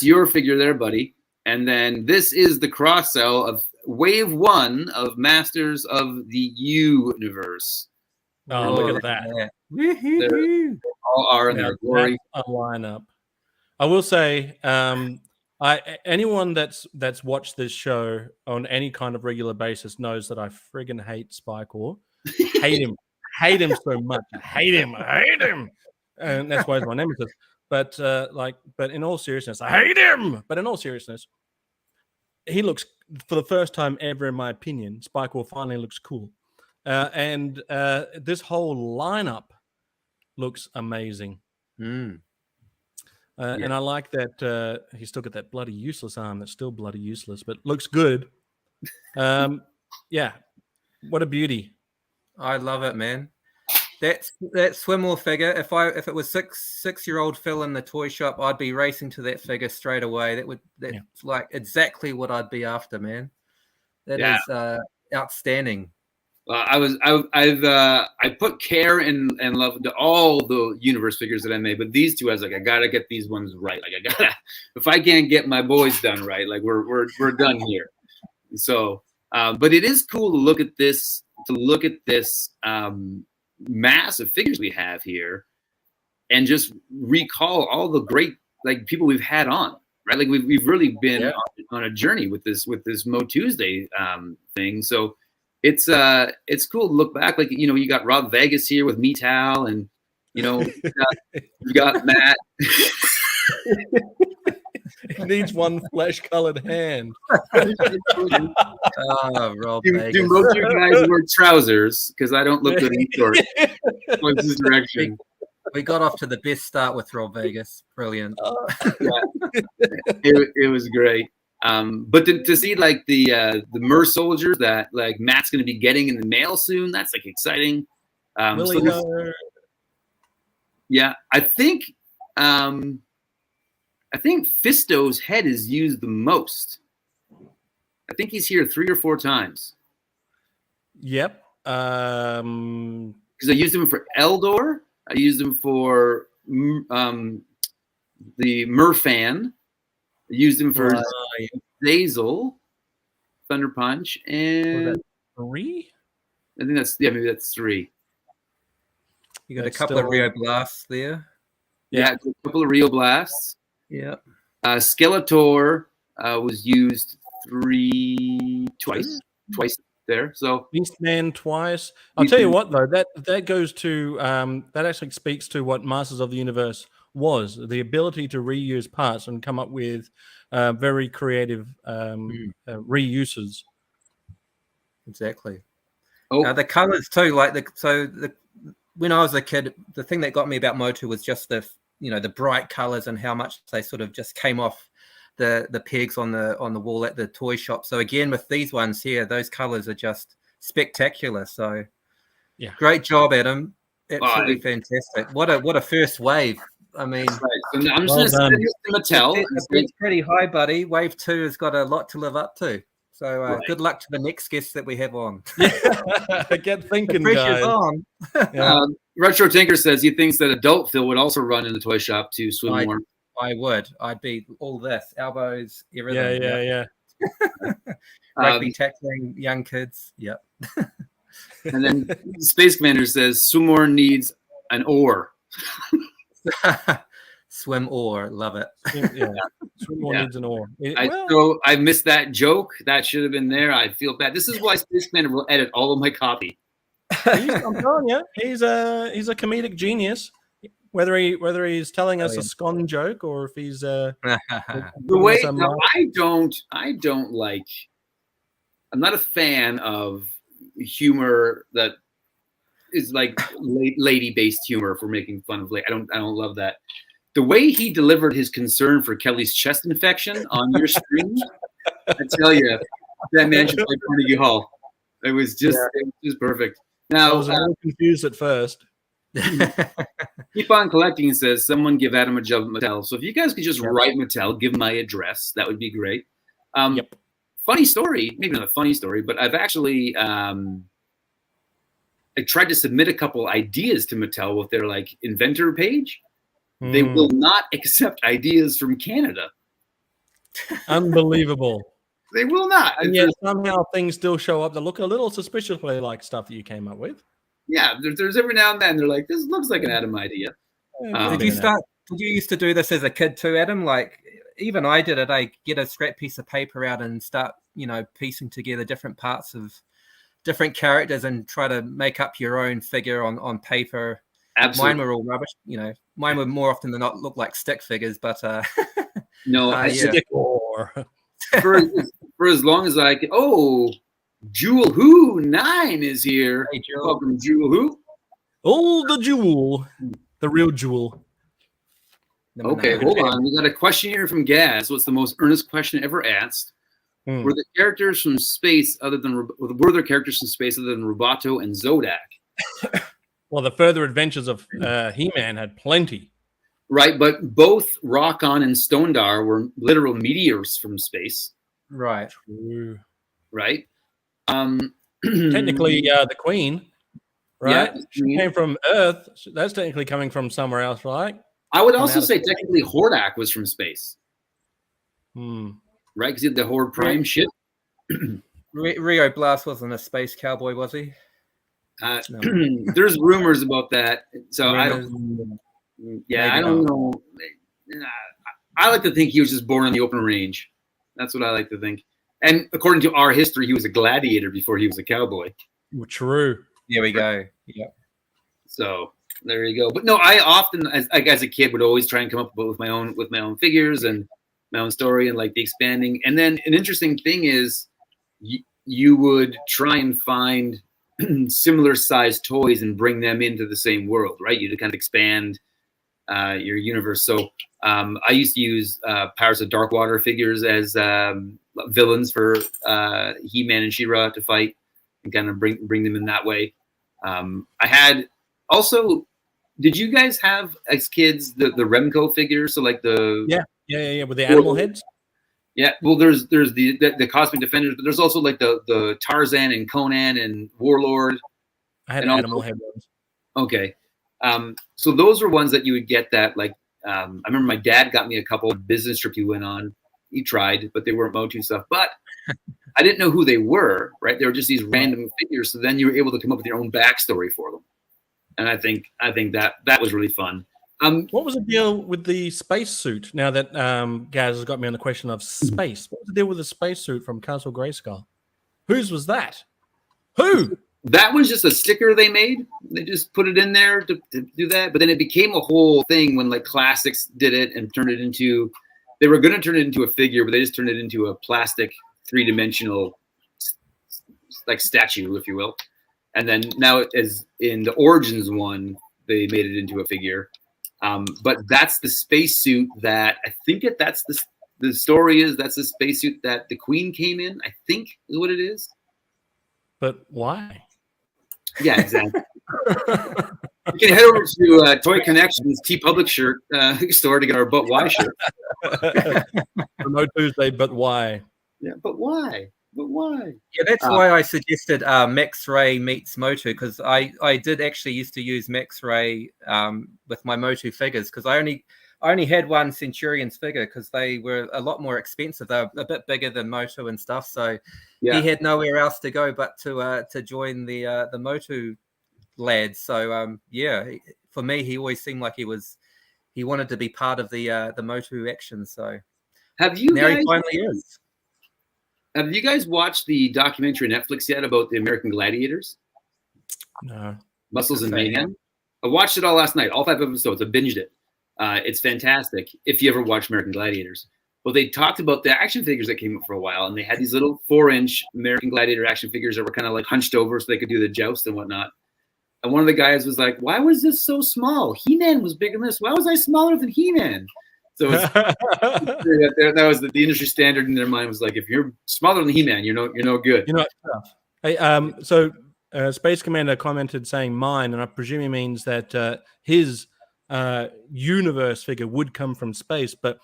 your figure there, buddy. And then this is the cross sell of Wave 1 of Masters of the Universe. Oh, look at that. They all are in their glory. A lineup. I will say, anyone that's watched this show on any kind of regular basis knows that I friggin' hate Spike-Ore. Hate him so much. I hate him, and that's why he's my nemesis. But but in all seriousness, I hate him. But in all seriousness, he looks, for the first time ever, in my opinion, Spike-Ore finally looks cool. and this whole lineup looks amazing. Mm. And I like that he's still got that bloody useless arm that's still bloody useless, but looks good. Yeah, what a beauty. I love it, man. That Swimmer figure. If it was six-year-old Phil in the toy shop, I'd be racing to that figure straight away. That's like exactly what I'd be after, man. That is outstanding. I put care and love to all the universe figures that I made, but these two I was like, I gotta get these ones right. Like I gotta, if I can't get my boys done right, like we're done here. So, but it is cool to look at this mass of figures we have here, and just recall all the great like people we've had on, right? Like we've really been on a journey with this Motuesday thing. So it's cool to look back. Like, you know, you got Rob Vegas here with Metal, and you know, you got Matt. He needs one flesh-colored hand. Rob do most of you guys wear trousers? Because I don't look good in shorts. What's this direction? We got off to the best start with Rob Vegas. Brilliant. It was great. But to see like the Mer soldiers that like Matt's going to be getting in the mail soon, that's like exciting. Yeah, I think Fisto's head is used the most. I think he's here 3 or 4 times. Yep. Because I used him for Eldor. I used him for the Merfan. I used him for Xazyl, Thunder Punch, and 3. I think maybe that's 3. You got a couple of Rio Blasts there. Yeah, a couple of Rio Blasts. Yeah. Skeletor was used twice there. So Beastman twice. I'll tell you what though, that goes to that actually speaks to what Masters of the Universe was, the ability to reuse parts and come up with very creative reuses. Exactly. The colors too, like when I was a kid, the thing that got me about MOTU was just the bright colors and how much they sort of just came off the pegs on the wall at the toy shop. So again, with these ones here, those colors are just spectacular. So yeah, great job, Adam. Absolutely fantastic. What a first wave. I mean, I'm just going to Mattel. It's pretty high, buddy. Wave 2 has got a lot to live up to. So good luck to the next guest that we have on. Get thinking, the pressure's guys. On. Retro Tinker says he thinks that adult Phil would also run in the toy shop to swim more. I would. I'd be all this, elbows, everything. Yeah. Rugby tackling young kids. Yep. And then Space Commander says Swimmer needs an oar. Swim oar, love it. Swimmer needs an oar. So I missed that joke. That should have been there. I feel bad. This is why Space Commander will edit all of my copy. I'm telling you, he's a comedic genius. Whether he's telling us a scone joke or if he's the way I don't like. I'm not a fan of humor that is like lady-based humor for making fun of. I don't love that. The way he delivered his concern for Kelly's chest infection on your screen, I tell you, that man should play Carnegie Hall. It was just perfect. Now, I was a little confused at first. Keep on Collecting says, someone give Adam a job at Mattel. So if you guys could just write Mattel, give my address, that would be great. Funny story, maybe not a funny story, but I've actually I tried to submit a couple ideas to Mattel with their like inventor page. They will not accept ideas from Canada. Unbelievable. They will not. And yet somehow things still show up that look a little suspiciously like stuff that you came up with. Yeah, there's every now and then they're like, this looks like an Adam idea. Did you used to do this as a kid too, Adam? Like even I did it. I get a scrap piece of paper out and start, piecing together different parts of different characters and try to make up your own figure on paper. Absolutely. Mine were all rubbish. Mine would more often than not look like stick figures, but no, stick or for as long as I can. Oh, Jewel Who 9 is here. Hey, Jewel. Welcome, Jewel Who. Oh, the jewel, the real jewel. Okay, hold on. We got a question here from Gaz. What's the most earnest question ever asked? Were there characters from space other than Rubato and Zodak? Well, the further adventures of He-Man had plenty. Right, but both Rock-On and Stondar were literal meteors from space. Right. True. Right. Technically, the Queen, right? Yeah, she came from Earth. That's technically coming from somewhere else, right? I would also say technically Hordak was from space. Hmm. Right, because he had the Horde Prime ship. Rio Blast wasn't a space cowboy, was he? No. There's rumors about that. So I don't know. I like to think he was just born on the open range. That's what I like to think. And according to our history, he was a gladiator before he was a cowboy. True. There we go. Yeah. So there you go. But no, I often, as a kid, would always try and come up with my own figures and my own story and like the expanding. And then an interesting thing is you would try and find similar sized toys and bring them into the same world, right? You to kind of expand your universe. So I used to use Powers of Darkwater figures as villains for He-Man and She-Ra to fight and kind of bring them in that way. I had also, did you guys have as kids the Remco figures? So like the yeah, with the animal heads. Yeah, well, there's the Cosmic Defenders, but there's also like the Tarzan and Conan and Warlord. I had animal head ones. Okay, so those were ones that you would get that like I remember my dad got me a couple of business trips he went on. He tried, but they weren't MOTU stuff. But I didn't know who they were. Right, they were just these random figures. So then you were able to come up with your own backstory for them, and I think that was really fun. What was the deal with the space suit? Now that Gaz has got me on the question of space, what was the deal with the space suit from Castle Grayskull? Whose was that? Who? That was just a sticker they made. They just put it in there to do that. But then it became a whole thing when like Classics did it and turned it into. They were going to turn it into a figure, but they just turned it into a plastic 3-dimensional like statue, if you will. And then now, as in the Origins one, they made it into a figure. But that's the spacesuit that I think that's the story is. That's the spacesuit that the Queen came in, I think is what it is. But why? Yeah, exactly. You can head over to Toy Connections TeePublic shirt store to get our But Why shirt. Motuesday, but why? Yeah, but why? But why? Yeah, that's why I suggested Max Ray meets MOTU, because I did actually used to use Max Ray with my MOTU figures, because I only had one Centurion's figure because they were a lot more expensive. They were a bit bigger than MOTU and stuff, so he had nowhere else to go but to join the MOTU lads. So for me, he always seemed like he wanted to be part of the MOTU action. So he finally is. Have you guys watched the documentary on Netflix yet about the American Gladiators? No. Muscles and Mayhem? I watched it all last night, all 5 episodes. I binged it. It's fantastic if you ever watch American Gladiators. Well, they talked about the action figures that came up for a while, and they had these little 4-inch American Gladiator action figures that were kind of like hunched over so they could do the joust and whatnot. And one of the guys was like, why was this so small? He-Man was bigger than this. Why was I smaller than He-Man? So that was the industry standard in their mind was like, if you're smaller than He-Man, you're no good. You're not tough. Hey, so Space Commander commented saying mine, and I presume he means that his universe figure would come from space, but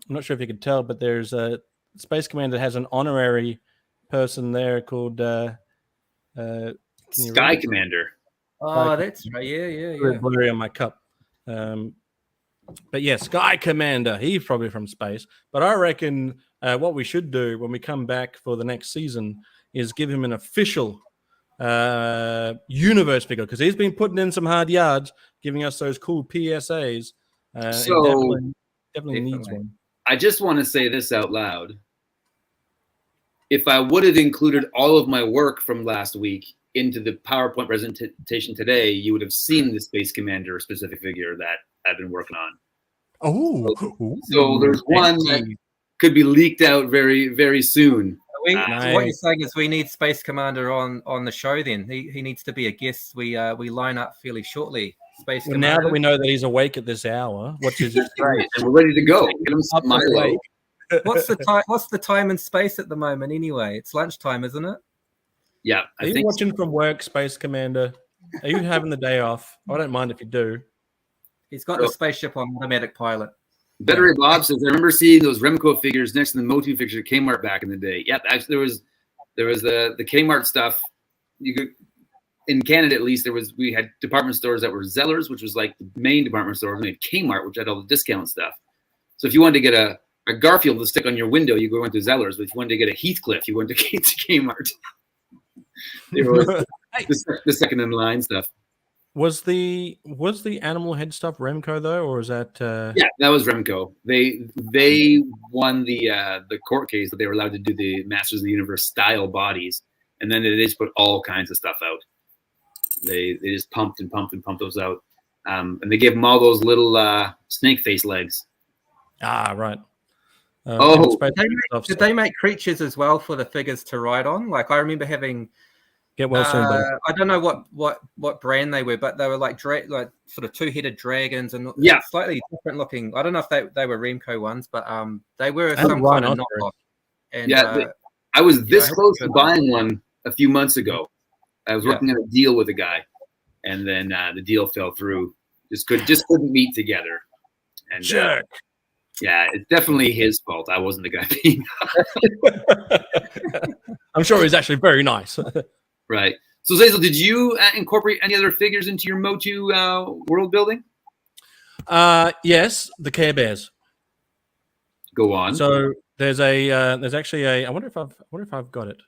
I'm not sure if you could tell, but there's a Space Commander has an honorary person there called Sky Commander. Oh, that's right. Yeah. Blurry on my cup. But yeah, Sky Commander, he's probably from space. But I reckon what we should do when we come back for the next season is give him an official universe figure, because he's been putting in some hard yards, giving us those cool PSAs. So definitely needs one. I just want to say this out loud. If I would have included all of my work from last week into the PowerPoint presentation today, you would have seen the Space Commander specific figure that I've been working on. Oh, so there's one that could be leaked out very, very soon. So what you're saying is we need Space Commander on the show. Then he needs to be a guest. We line up fairly shortly. Space Commander. Now that we know that he's awake at this hour, what's his right? And we're ready to go. Get him some Milo. What's the time? What's the time and space at the moment? Anyway, it's lunchtime, isn't it? Yeah. Are you watching from work, Space Commander? Are you having the day off? I don't mind if you do. He's got the spaceship on automatic pilot. Battery Bob says, I remember seeing those Remco figures next to the MOTU figures at Kmart back in the day. Yep, actually there was the Kmart stuff. You could, in Canada at least, we had department stores that were Zellers, which was like the main department store. We had Kmart, which had all the discount stuff. So if you wanted to get a Garfield to stick on your window, you go into Zellers. But if you wanted to get a Heathcliff, you went to Kmart. It was the second in line stuff. Was the animal head stuff Remco though, or is that? Yeah, that was Remco. They won the court case that they were allowed to do the Masters of the Universe style bodies, and then they just put all kinds of stuff out. They just pumped those out, and they gave them all those little snake face legs. Ah, right. Did they make creatures as well for the figures to ride on? Like I remember having. Get well soon, buddy. I don't know what brand they were, but they were like sort of two-headed dragons and slightly different looking. I don't know if they were Remco ones, but they were some kind of knockoff. And, I was this close to buying one a few months ago. I was working on a deal with a guy, and then the deal fell through. Just couldn't meet together. And jerk. Yeah, it's definitely his fault. I wasn't the guy being. I'm sure he's actually very nice. Right. So, Xazyl, did you incorporate any other figures into your MOTU world building? Yes, the Care Bears. Go on. So there's actually a. I wonder if I've got it.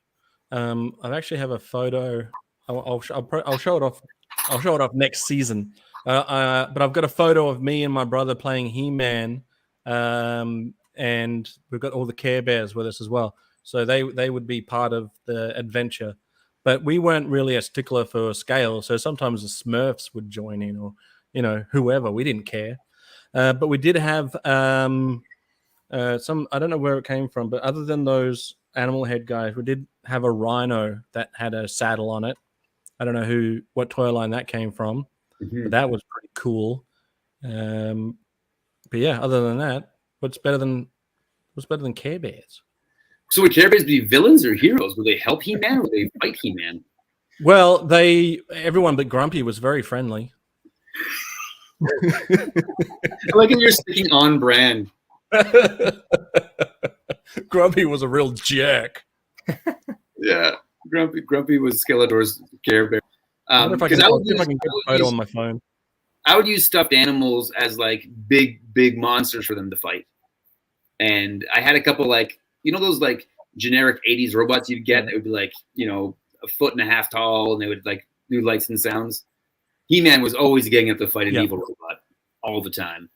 I actually have a photo. I'll show it off. I'll show it off next season. But I've got a photo of me and my brother playing He-Man, and we've got all the Care Bears with us as well. So they would be part of the adventure. But we weren't really a stickler for scale, so sometimes the Smurfs would join in, or whoever. We didn't care, but we did have some. I don't know where it came from, but other than those animal head guys, we did have a rhino that had a saddle on it. I don't know what toy line that came from, but that was pretty cool. But yeah, other than that, what's better than Care Bears? So would Care Bears be villains or heroes? Would they help He-Man or would they fight He-Man? Well, everyone but Grumpy was very friendly. I like if you're sticking on brand. Grumpy was a real jerk. Yeah, Grumpy was Skeletor's Care Bear. I wonder if I can get a photo on my phone. I would use stuffed animals as like big monsters for them to fight. And I had a couple those like generic 80s robots you'd get that would be like, a foot and a half tall, and they would like do lights and sounds. He-Man was always getting up to fight an evil robot all the time.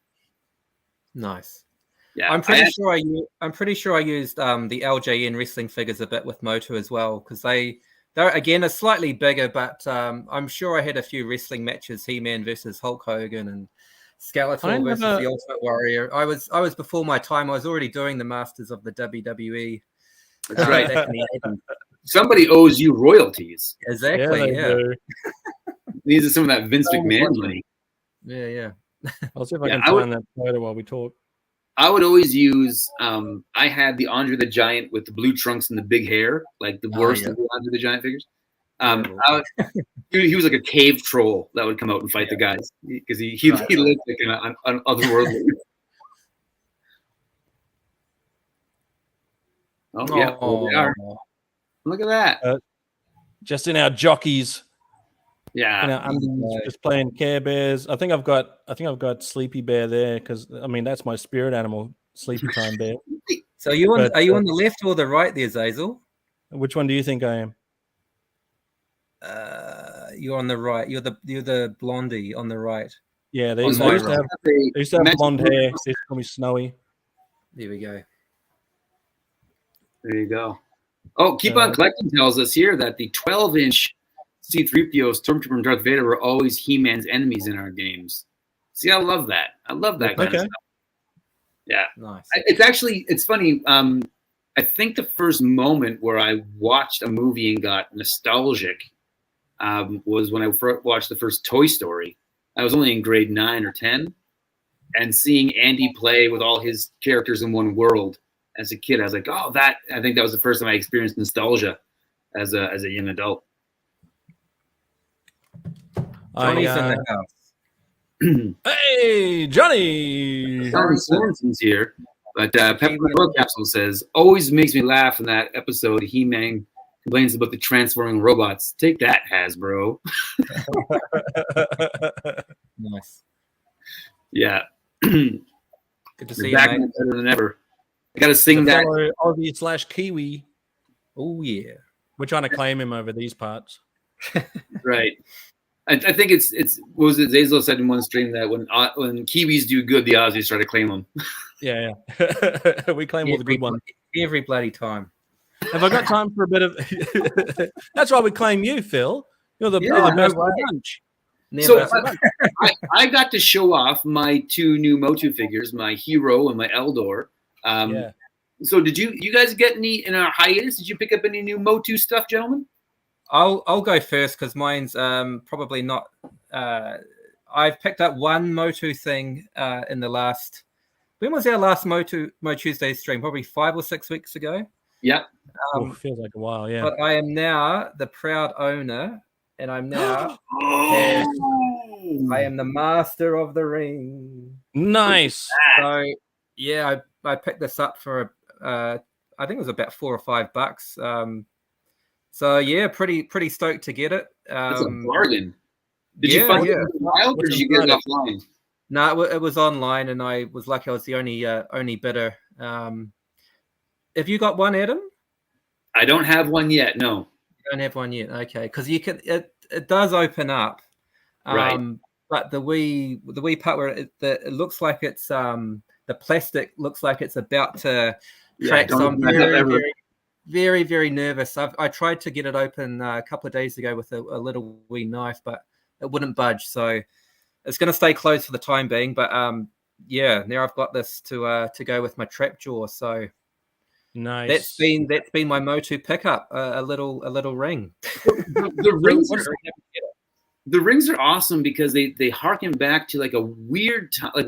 Nice. Yeah, I'm pretty sure I used the LJN wrestling figures a bit with MOTU as well, because they're again are slightly bigger, but I'm sure I had a few wrestling matches: He-Man versus Hulk Hogan and Skeletor versus the Ultimate Warrior. I was before my time. I was already doing the Masters of the WWE. That's right. Somebody owes you royalties. Exactly. Yeah. These are some of that Vince McMahon money. Yeah. I'll see if I can find that photo while we talk. I would always use. I had the Andre the Giant with the blue trunks and the big hair, like the worst of the Andre the Giant figures. He was like a cave troll that would come out and fight the guys because he lived like an otherworldly. Oh yeah, we are. Look at that. Just in our jockeys. Yeah, just playing Care Bears. I think I've got Sleepy Bear there because that's my spirit animal, Sleepy Time Bear. So are you on the left or the right there, Xazyl? Which one do you think I am? You're on the right. You're the blondie on the right. Yeah, they used to have blonde hair. They used to call me Snowy. There we go. There you go. Oh, Keep On Collecting tells us here that the 12-inch C-3PO, Stormtrooper, and Darth Vader were always He-Man's enemies in our games. See, I love that. I love that kind of stuff. Yeah. Nice. It's funny. I think the first moment where I watched a movie and got nostalgic was when I watched the first Toy Story. I was only in grade 9 or 10, and seeing Andy play with all his characters in one world as a kid, I was like, oh, that. I think that was the first time I experienced nostalgia as a young adult. Johnny's in the house. Hey, Johnny! Johnny Sorensen's here, but Pepper Royal Capsule says, always makes me laugh in that episode. He-Man complains about the transforming robots. Take that, Hasbro. Nice. Yeah. Good to see you, back mate. better than ever. I got to sing that. Aussie/Kiwi. Oh, yeah. We're trying to claim him over these parts. Right. I think it's what was it Xazyl said in one stream that when Kiwis do good, the Aussies try to claim them. Yeah. We claim all the good ones. Every bloody time. Have I got time for a bit of... That's why we claim you, Phil. You're the best of the bunch. So I got to show off my 2 new MOTU figures, my Hero and my Eldor. So did you guys get any in our hiatus? Did you pick up any new MOTU stuff, gentlemen? I'll go first because mine's probably not. I've picked up one MOTU thing in the last. When was our last Motuesday stream? Probably 5 or 6 weeks ago. Yeah. Feels like a while, yeah. But I am now the proud owner, and I'm now. I am the master of the ring. Nice. So yeah, I picked this up for I think it was about $4 or $5. So yeah, pretty stoked to get it. It's a bargain. Did you find it in the wild, or did you get it offline? No, it was online, and I was lucky. I was the only bidder. Have you got one, Adam? I don't have one yet. No, you don't have one yet. Okay, because you can. It does open up, right? But the wee part where it looks like it's the plastic looks like it's about to crack. So I'm very, very nervous. I tried to get it open a couple of days ago with a little wee knife, but it wouldn't budge. So it's going to stay closed for the time being. But yeah, now I've got this to go with my trap jaw. So nice. That's been my MOTU pickup. A little ring. The rings are awesome because they harken back to like a weird time, like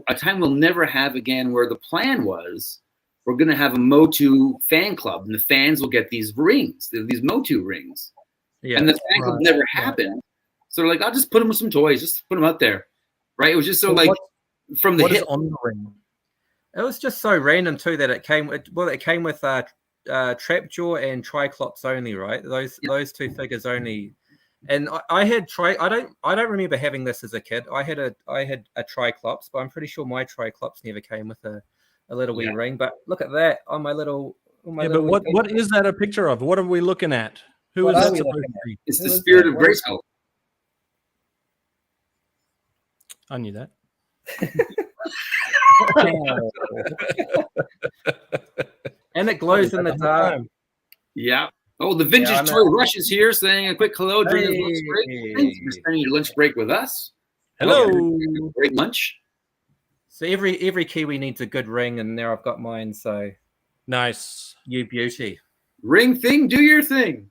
a time we'll never have again, where the plan was, we're going to have a MOTU fan club, and the fans will get these rings, these MOTU rings. Yeah, and the fan club never happened. So they're like, I'll just put them with some toys, just put them out there. Right? It was just so like from the hit on the ring. It was just so random too that it came with Trapjaw and Triclops only, right? Those 2 figures only. And I had I don't remember having this as a kid. I had a Triclops, but I'm pretty sure my Triclops never came with a little wee ring. But look at that on my little. But what is that a picture of? What are we looking at? Who is that supposed to be? It's the spirit of Grayskull. I knew that. And it glows in the dark. Yeah. Oh, the Vintage Toy Rush is here saying a quick hello during his lunch break. Thanks for spending your lunch break with us. Hello. Great lunch. So every Kiwi needs a good ring, and there I've got mine. So nice. You beauty. Ring thing, do your thing.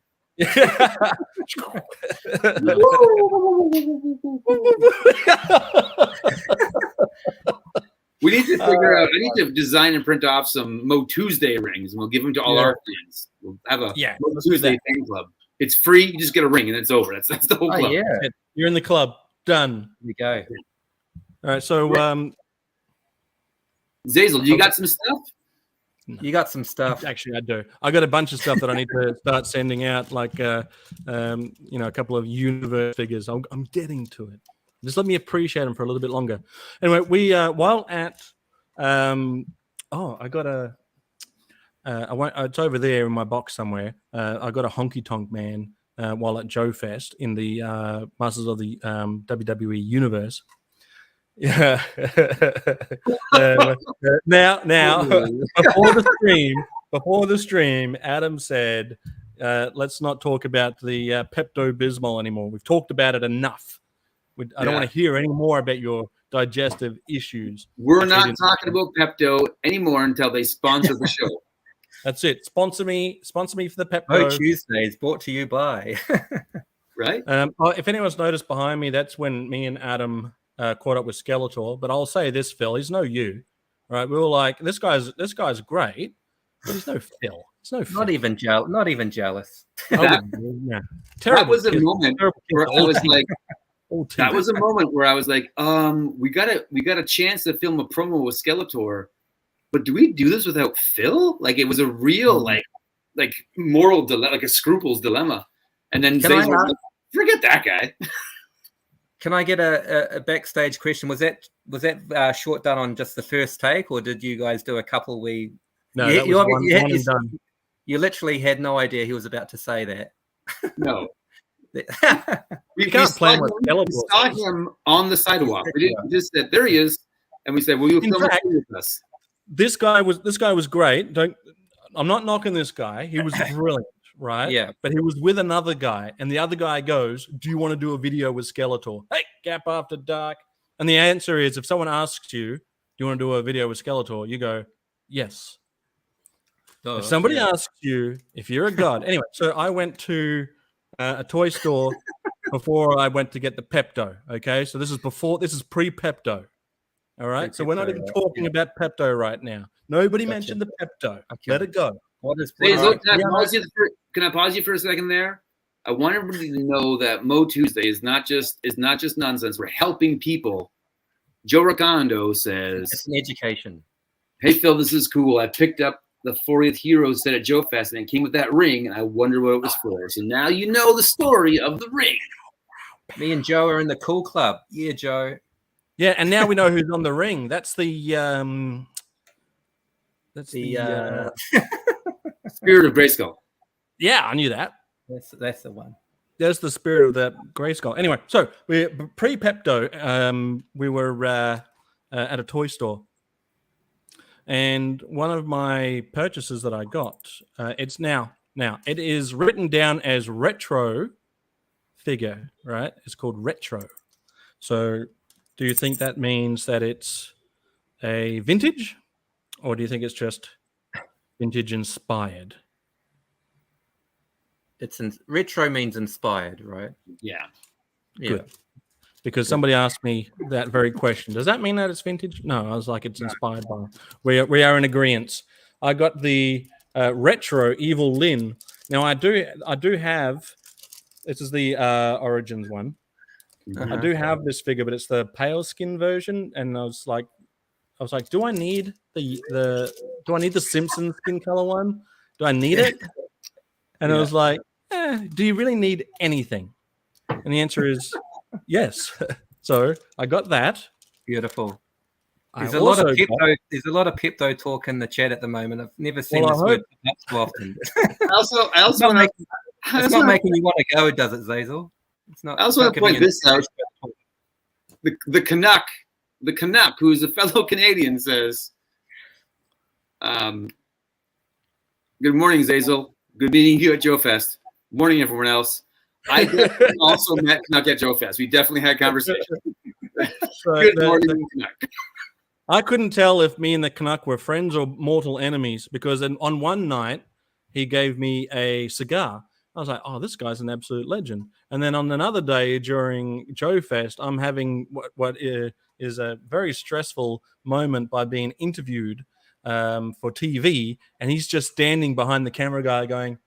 We need to figure out. I need to design and print off some Motuesday rings, and we'll give them to all our fans. We'll have a Motuesday fan club. It's free. You just get a ring, and it's over. That's the whole club. Yeah, you're in the club. Done. Here we go. All right. So, Xazyl, you got some stuff? No. You got some stuff. Actually, I do. I got a bunch of stuff that I need to start sending out, like a couple of universe figures. I'm getting to it. Just let me appreciate them for a little bit longer. Anyway, we while at I got a it's over there in my box somewhere. I got a Honky Tonk Man while at Joe Fest in the Masters of the WWE Universe. Yeah. Now before the stream, Adam said, let's not talk about the Pepto-Bismol anymore. We've talked about it enough. I don't want to hear any more about your digestive issues. We're not talking about Pepto anymore until they sponsor the show. That's it. Sponsor me for the Pepto. Motuesday brought to you by. Right? If anyone's noticed behind me, that's when me and Adam caught up with Skeletor. But I'll say this, Phil, he's no you. Right? We were like, this guy's great, but he's no Phil. It's no Phil. Not even jealous. That was a moment where I was like, that was a moment where I was like, we got a chance to film a promo with Skeletor, but do we do this without Phil? Like, it was a real like moral dilemma, like a scruples dilemma. And then Xazyl was like, forget that guy. Can I get a backstage question? Was that short done on just the first take, or did you guys do a couple? No, that was one and done. You literally had no idea he was about to say that. No. we saw him on the sidewalk. We just said, there he is. And we said, will you film a with us? This guy was great. I'm not knocking this guy. He was brilliant, right? Yeah. But he was with another guy, and the other guy goes, do you want to do a video with Skeletor? Hey, Gap After Dark. And the answer is, if someone asks you, do you want to do a video with Skeletor? You go, yes. If somebody asks you if you're a god. Anyway, so I went to a toy store before I went to get the Pepto. Okay, so this is pre-Pepto. All right, so we're not even talking about Pepto right now. Nobody mentioned the Pepto. Okay. Let it go. Can I pause you for a second there? I want everybody to know that Motuesday is not just nonsense. We're helping people. Joe Ricondo says it's an education. Hey Phil, this is cool. I picked up the 40th Hero set at Joe Fest, and it came with that ring, and I wonder what it was for. So now you know the story of the ring. Me and Joe are in the cool club. Yeah, Joe. Yeah, and now we know who's on the ring. That's the Spirit of Grayskull. Yeah, I knew that. That's the one. There's the spirit of that Grayskull. Anyway, so we pre-Pepto. We were at a toy store. And one of my purchases that I got, it's now it is written down as retro figure, right? It's called retro. So do you think that means that it's a vintage, or do you think it's just vintage inspired? Retro means inspired, right? Yeah. Good. Because somebody asked me that very question. Does that mean that it's vintage? No, I was like, it's inspired by. We are in agreement. I got the retro Evil Lyn. Now I do have. This is the Origins one. I do have this figure, but it's the pale skin version. And I was like, do I need the Simpsons skin color one? Do I need it? And I was like, do you really need anything? And the answer is yes. So I got that. Beautiful. There's a lot of Pepto talk in the chat at the moment. I've never seen this word so often. I also it's not making you want to go, does it, Xazyl? It's not. I also want to point this out. The Canuck, who is a fellow Canadian, says, "Good morning, Xazyl. Good meeting you at Joe Fest. Morning, everyone else. I also met Canuck at Joe Fest. We definitely had conversation. Good morning, Canuck." I couldn't tell if me and the Canuck were friends or mortal enemies, because on one night he gave me a cigar. I was like, oh, this guy's an absolute legend. And then on another day during Joe Fest, I'm having what is a very stressful moment by being interviewed for TV, and he's just standing behind the camera guy going,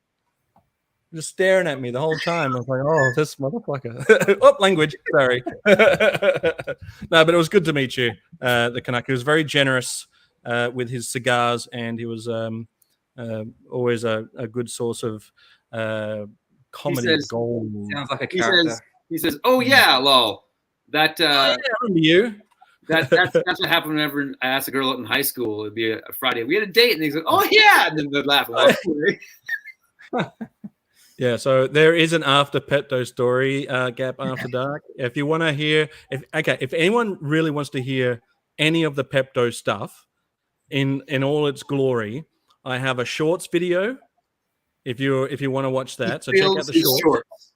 just staring at me the whole time. I was like, oh, this motherfucker. Oh, language. Sorry. No, but it was good to meet you, the Canuck. He was very generous with his cigars, and he was always a good source of comedy gold. Sounds like a character. He says, oh, yeah, lol. That, I remember you. That's what happened whenever I asked a girl out in high school. It'd be a Friday. We had a date, and they said, oh, yeah. And then they'd laugh. Yeah, so there is an after Pepto story, Gap After Dark. If you want to hear, if anyone really wants to hear any of the Pepto stuff in all its glory, I have a shorts video. If you want to watch that, so check out the shorts.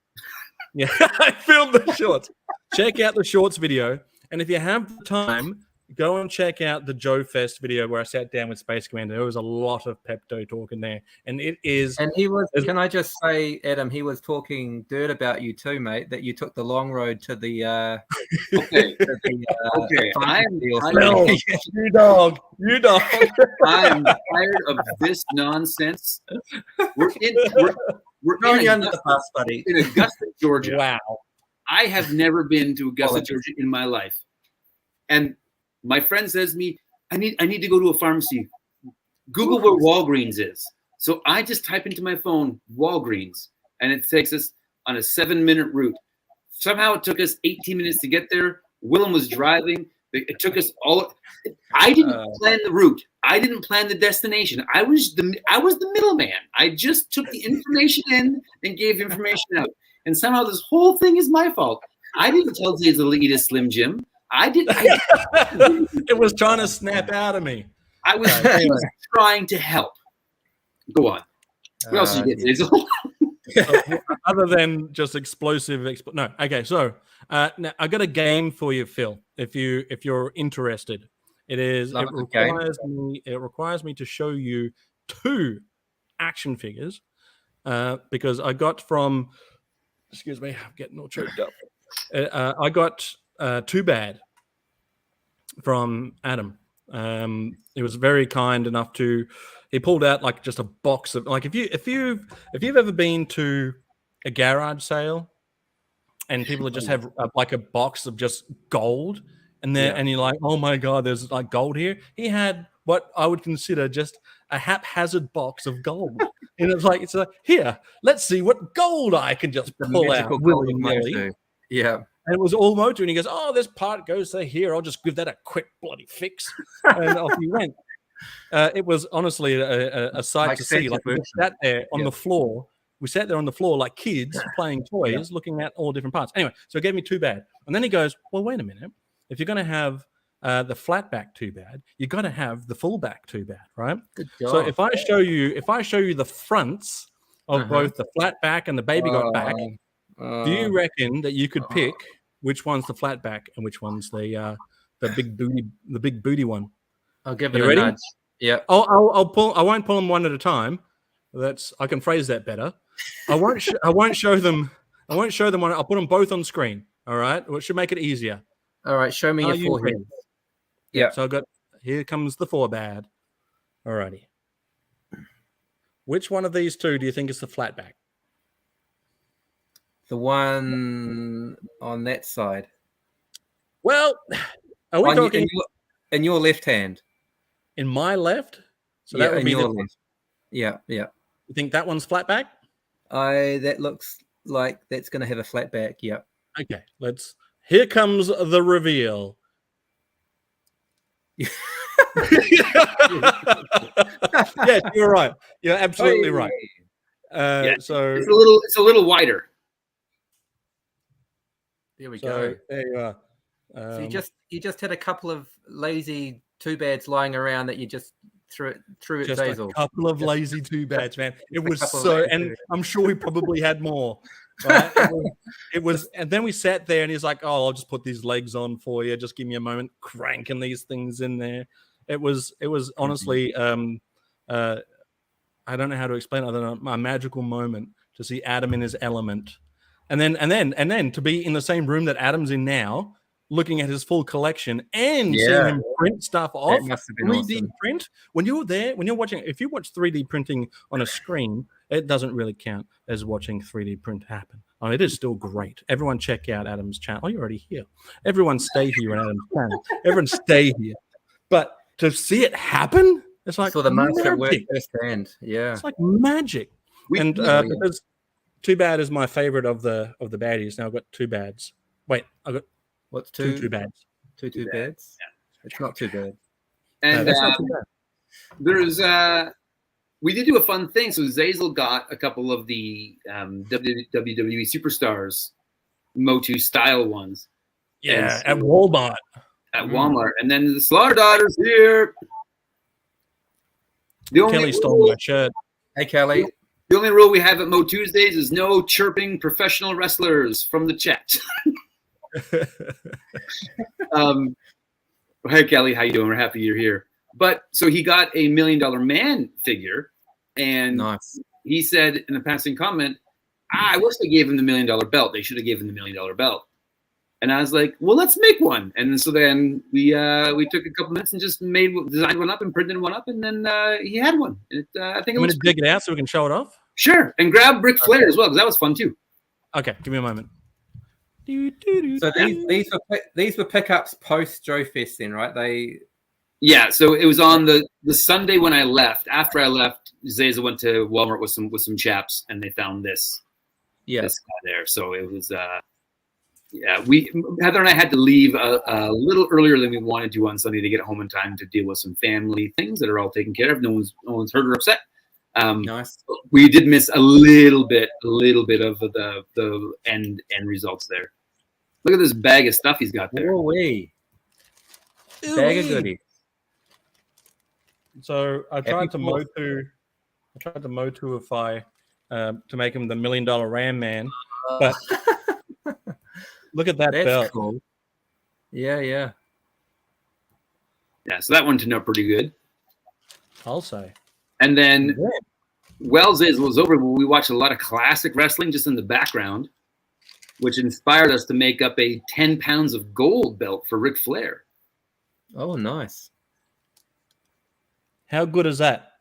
Yeah, I filmed the shorts. Check out the shorts video, and if you have the time, Go and check out the Joe Fest video where I sat down with Space Commander. There was a lot of Pepto talk in there, and it is. And he was. Can I just say, Adam? He was talking dirt about you too, mate. That you took the long road to the. Okay. Okay. You dog. I'm tired of this nonsense. We're Throwing in you under the bus, buddy. in Augusta, Georgia. Wow. I have never been to Augusta, Georgia in my life. And my friend says to me, I need to go to a pharmacy. Google where Walgreens is. So I just type into my phone Walgreens, and it takes us on a 7-minute route. Somehow it took us 18 minutes to get there. Willem was driving. It took us all. I didn't plan the route. I didn't plan the destination. I was the middleman. I just took the information in and gave information out. And somehow this whole thing is my fault. I didn't tell Xazyl to eat a Slim Jim. It was trying to snap out of me. I was trying to help. Go on. What else did you get, Xazyl? Other than just explosive. No. Okay. So now I got a game for you, Phil. If you're interested, it requires me to show you 2 action figures because I got from. Excuse me, I'm getting all choked up. I got Too Bad from Adam. He was very kind enough to. He pulled out like just a box of like if you've ever been to a garage sale and people just have like a box of just gold and and you're like, oh my god, there's like gold here. He had what I would consider just a haphazard box of gold, and it's like here, let's see what gold I can just pull out willy-nilly. Yeah. And it was all MOTU, and he goes, "Oh, this part goes to here. I'll just give that a quick bloody fix." And off he went. It was honestly a sight to see. Like we sat there on the floor. We sat there on the floor like kids playing toys, looking at all different parts. Anyway, so it gave me Too Bad, and then he goes, "Well, wait a minute. If you're going to have the flat back Too Bad, you got to have the full back Too Bad, right?" Good job. So if I show you the fronts of both the flat back and the baby got back, do you reckon that you could pick which one's the flat back and which one's the big booty one? I'll give it a nudge. Yeah. I'll pull. I won't pull them one at a time. I can phrase that better. I won't show them. I won't show them one. I'll put them both on screen. All right. It should make it easier. All right. Show me your forehead. Yeah. So I got. Here comes the 4 bad. All righty. Which one of these 2 do you think is the flat back? The one on that side. Well, are we talking in your left hand? In my left? So that would be your left. Yeah. You think that one's flat back? That looks like that's going to have a flat back. Yeah. Okay. Here comes the reveal. Yes, you're right. You're absolutely right. So it's a little wider. There we go. There you are. So you just had a couple of lazy Too Bads lying around that you just threw at Xazyl. A couple of lazy Too Bads, man. It was so, and I'm sure we probably had more. Right? It was, and then we sat there, and he's like, "Oh, I'll just put these legs on for you. Just give me a moment." Cranking these things in there. It was honestly, I don't know how to explain it other than a magical moment to see Adam in his element, and then to be in the same room that Adam's in now, looking at his full collection and seeing him print stuff off 3D awesome. Print. When you're there, when you're watching, if you watch 3D printing on a screen, it doesn't really count as watching 3D print happen. Oh, it is still great. Everyone check out Adam's channel. Oh, you're already here. Everyone stay here on Adam's channel. Everyone stay here. But to see it happen, it's like the master at work firsthand. Yeah, it's like magic. Because Too Bad is my favorite of the baddies. Now I've got 2 bads. Wait, I got. What's two bads? Two bads? Yeah. It's not too bad. And that's not too bad. There's we did do a fun thing. So Xazyl got a couple of the WWE Superstars MOTU style ones. Yeah, at Walmart. And then the Slaughter Daughters here. Kelly stole my shirt. Hey, Kelly. The only rule we have at Motuesdays is no chirping professional wrestlers from the chat. Hi, Kelly. How you doing? We're happy you're here. But so he got a $1 Million Man figure, and Nice. he said in a passing comment, I wish they gave him the $1 Million belt. They should have given him the $1 Million belt. And I was like, well, let's make one. And so then we took a couple minutes and just designed one up and printed one up, and then he had one. I think I'm going to dig it out so we can show it off. Sure, and grab Ric Flair as well, because that was fun too. Okay, give me a moment. So these were pickups post Joe Fest then, right? Yeah, so it was on the Sunday when I left. After I left, Xazyl went to Walmart with some chaps, and they found this guy there. So it was Heather and I had to leave a little earlier than we wanted to on Sunday to get home in time to deal with some family things that are all taken care of. No one's hurt or upset. Nice. We did miss a little bit of the end results there. Look at this bag of stuff he's got there. Bag of goodies. So I tried to Motuify to make him the $1 Million Ram Man, but look at that belt. Cool. Yeah. So that one turned out pretty good. I'll say. And then, Xazyl was over. We watched a lot of classic wrestling just in the background, which inspired us to make up a 10 pounds of gold belt for Ric Flair. Oh, nice. How good is that?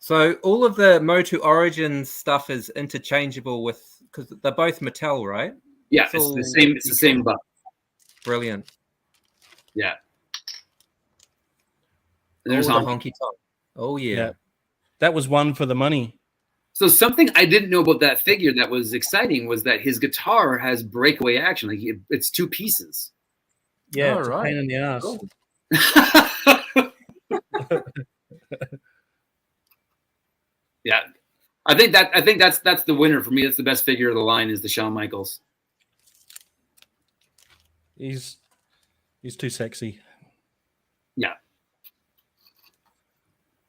So all of the Motu Origins stuff is interchangeable because they're both Mattel, right? Yeah, it's the same. It's the same buck. Brilliant. Yeah. There's the honky tonk. Oh yeah. That was one for the money. So something I didn't know about that figure that was exciting was that his guitar has breakaway action. Like it's two pieces. Yeah, it's a pain in the ass. Cool. Yeah, I think that's the winner for me. That's the best figure of the line is the Shawn Michaels. He's too sexy. Yeah.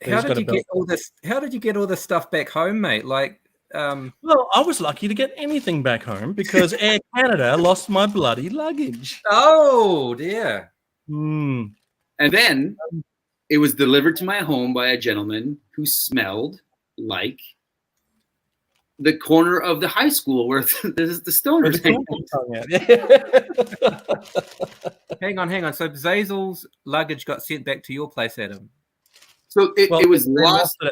How did you get all this? How did you get all this stuff back home, mate? Like, well, I was lucky to get anything back home because Air Canada lost my bloody luggage. Oh dear. And then it was delivered to my home by a gentleman who smelled like the corner of the high school where the stoners hang out. Hang on. So Xazyl's luggage got sent back to your place, Adam. So it was lost. They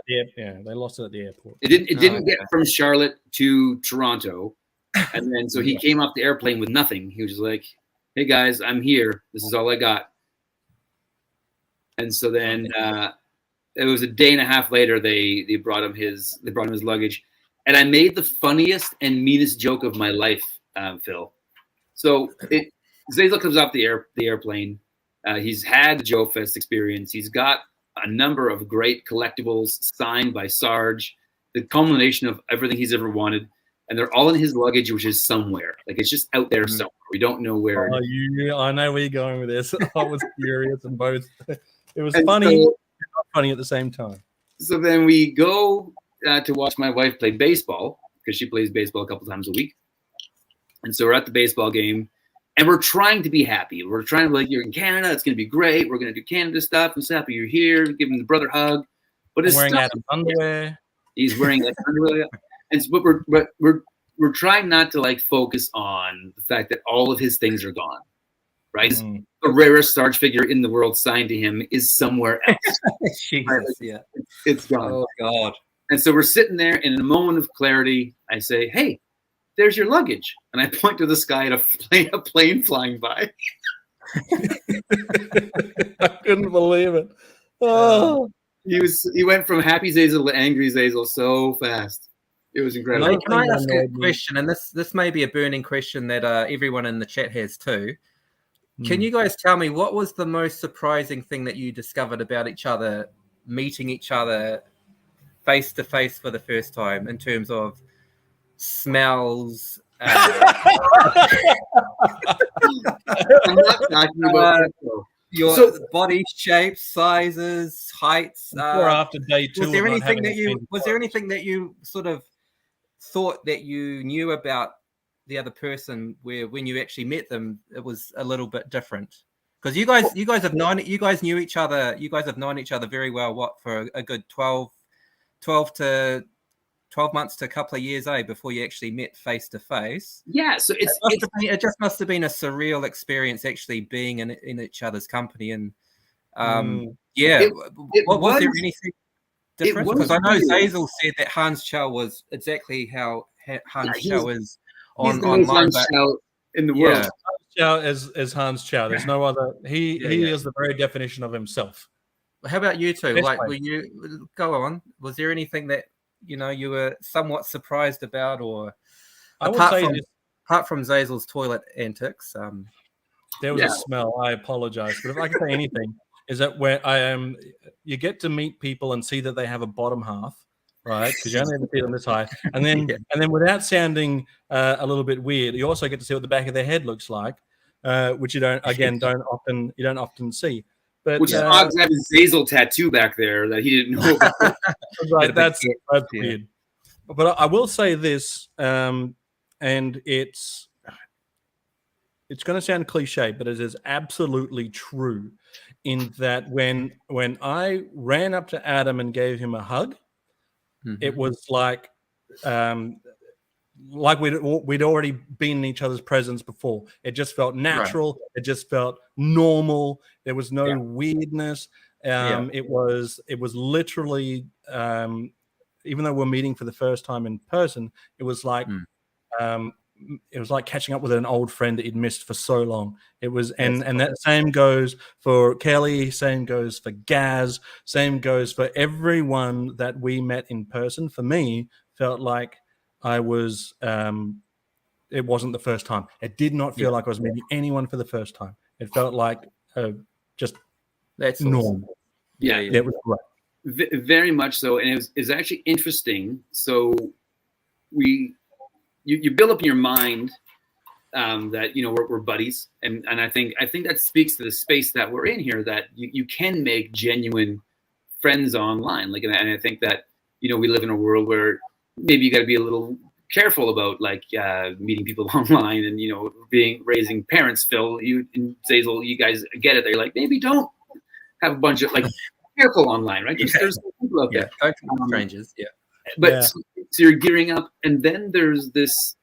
lost it at the airport. It didn't get from Charlotte to Toronto, and then so he came off the airplane with nothing. He was just like, "Hey guys, I'm here. This is all I got." And so then it was a day and a half later. They brought him his luggage, and I made the funniest and meanest joke of my life, Phil. So Xazyl comes off the airplane. He's had the Joe Fest experience. He's got a number of great collectibles signed by Sarge, the culmination of everything he's ever wanted, and they're all in his luggage, which is somewhere. Like it's just out there somewhere. We don't know where. I know where you're going with this. I was curious, and both. It was funny, and not funny at the same time. So then we go to watch my wife play baseball because she plays baseball a couple times a week, and so we're at the baseball game. And we're trying to be happy. We're trying to be like, you're in Canada. It's going to be great. We're going to do Canada stuff. I'm so happy you're here. Give him the brother hug. But he's wearing Adam's underwear. He's wearing like underwear. And so, but we're trying not to like focus on the fact that all of his things are gone. Right? The rarest Sarge figure in the world signed to him is somewhere else. Jesus, right? yeah. It's gone. Oh God. And so we're sitting there, and in a moment of clarity, I say, "Hey, there's your luggage," and I point to the sky at a plane flying by. I couldn't believe it. Oh, he went from happy Xazyl to angry Xazyl so fast. It was incredible. Can I ask a question? And this may be a burning question that everyone in the chat has too. Can you guys tell me what was the most surprising thing that you discovered about each other, meeting each other face to face for the first time in terms of smells? I'm not talking about your body shapes, sizes, heights. Or after day two, was there anything that you sort of thought that you knew about the other person where when you actually met them, it was a little bit different? Because you guys have known each other very well. What, for a good 12 months to a couple of years, before you actually met face to face. Yeah, so it just must have been a surreal experience actually being in each other's company. And was there anything different? Because I know Xazyl said that Hans Chow was exactly how Hans Chow is online. Hans Chow in the world. Hans Chow is Hans Chow. There's no other. He is the very definition of himself. How about you two? Best Like, way. were you go on? Was there anything that you were somewhat surprised about, or apart from Xazyl's toilet antics? There was a smell. I apologize, but if I can say anything, is that where you get to meet people and see that they have a bottom half, right? Because you only ever see them this high, and then without sounding a little bit weird, you also get to see what the back of their head looks like, which you don't often see. But which is odd to have his Xazyl tattoo back there that he didn't know about. Right, that's weird. But I will say this, and it's going to sound cliche, but it is absolutely true. In that when I ran up to Adam and gave him a hug, it was like we'd already been in each other's presence before. It just felt natural. Right. It just felt normal. There was no weirdness. It was literally, even though we're meeting for the first time in person, it was like catching up with an old friend that you'd missed for so long. It was, and that same goes for Kelly, same goes for Gaz, same goes for everyone that we met in person. For me, felt like I was, it wasn't the first time. It did not feel like I was meeting anyone for the first time. It felt like just that's normal. Awesome. Yeah, it was great. Very much so. And it was actually interesting. So you build up in your mind that, we're buddies. And I think that speaks to the space that we're in here, that you can make genuine friends online. Like, and I think that, we live in a world where maybe you got to be a little careful about meeting people online and, raising parents. Phil, you and Xazyl, you guys get it. They're like, maybe don't have a bunch of careful online, right? There's people out there. Strangers. Yeah. But so you're gearing up, and then there's this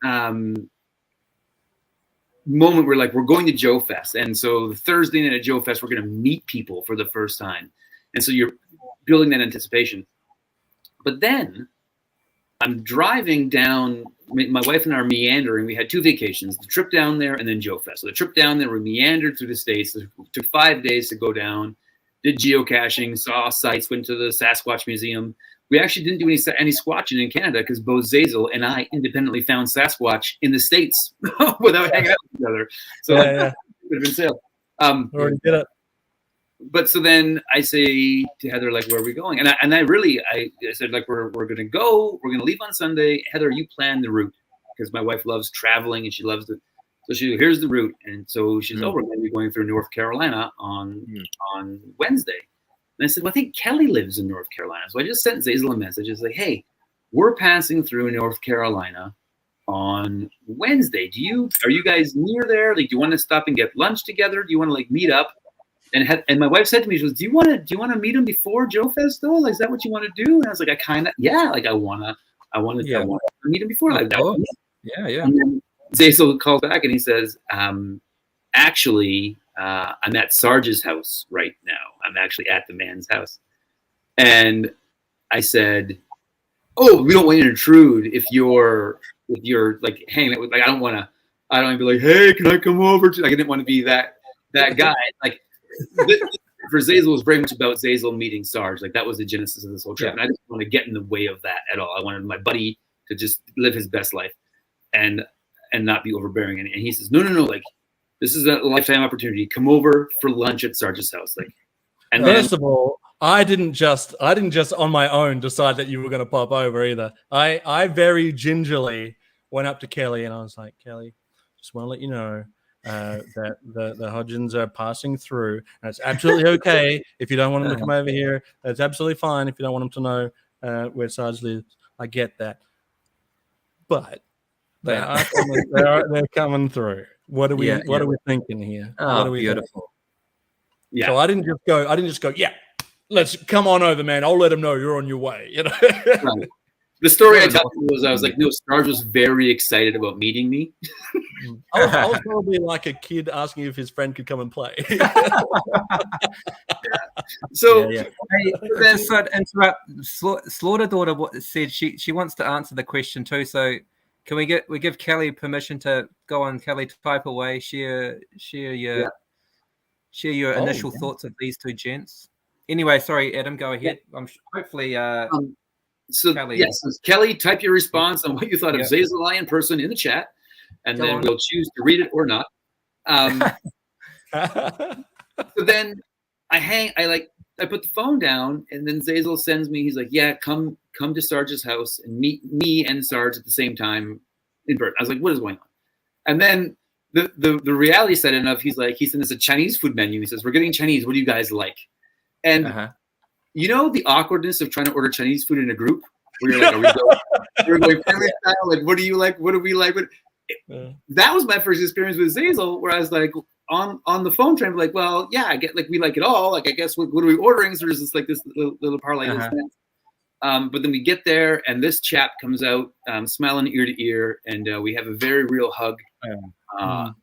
moment where we're going to Joe Fest. And so the Thursday night at Joe Fest, we're going to meet people for the first time. And so you're building that anticipation. But then I'm driving down, my wife and I are meandering. We had 2 vacations, the trip down there and then Joe Fest. So the trip down there, we meandered through the States. It took 5 days to go down, did geocaching, saw sites, went to the Sasquatch Museum. We actually didn't do any squatching in Canada because both Xazyl and I independently found Sasquatch in the States without hanging out with each other. So it would have been sale. Already did it. But so then I say to Heather, where are we going? And I said, we're going to go. We're going to leave on Sunday. Heather, you plan the route, because my wife loves traveling and she loves it. So here's the route. And so she's we're going to be going through North Carolina on Wednesday. And I said, well, I think Kelly lives in North Carolina. So I just sent Xazyl a message. It's like, hey, we're passing through North Carolina on Wednesday. Are you guys near there? Do you want to stop and get lunch together? Do you want to meet up? And my wife said to me, she goes, do you want to meet him before Joe Fest though? Is that what you want to do? And I was like, I want to meet him before. Yeah. And then Xazyl calls back and he says, actually, I'm at Sarge's house right now. I'm actually at the man's house. And I said, oh, we don't want to intrude if you're hanging out with, I don't want to be like, hey, can I come over to, I didn't want to be that guy. For Xazyl, it was very much about Xazyl meeting Sarge. That was the genesis of this whole trip. And I didn't want to get in the way of that at all. I wanted my buddy to just live his best life and not be overbearing. And he says, no, this is a lifetime opportunity. Come over for lunch at Sarge's house. And first of all, I didn't just on my own decide that you were going to pop over either. I very gingerly went up to Kelly and I was like, Kelly, just want to let you know that the Hodgins are passing through, and it's absolutely okay if you don't want them to come over here. It's absolutely fine if you don't want them to know where Sarge lives. I get that, but they're coming through. What are we? Yeah, what yeah. are we thinking here? Oh, What are we thinking? beautiful. Yeah. So I didn't just go. Yeah, let's come on over, man. I'll let him know you're on your way. You know. Right. The story I What an told you was I was like, no, Sarge was very excited about meeting me. I was probably like a kid asking if his friend could come and play. So Yeah. Hey, then, just to interrupt, Slaughter Daughter said she wants to answer the question too. So can we give Kelly permission to go on? Kelly, type away, share your initial thoughts of these two gents. Anyway, sorry, Adam, go ahead. Hopefully, so Kelly. yes, Kelly, type your response on what you thought of Yeah. Xazyl in person in the chat, and Go then on. we'll choose to read it or not. So then I put the phone down, and then Xazyl sends me. He's like, "Yeah, come to Sarge's house and meet me and Sarge at the same time in person." I was like, "What is going on?" And then the reality set in of he sent us a Chinese food menu. He says, "We're getting Chinese. What do you guys like?" And you know the awkwardness of trying to order Chinese food in a group where you're like, we're going family style. Like, what do you like? What do we like? But that was my first experience with Xazyl, where I was like on the phone trying to be like, well, yeah, I get like we like it all. Like, I guess what are we ordering? So there's this little parlay. But then we get there, and this chap comes out, smiling ear to ear, and we have a very real hug on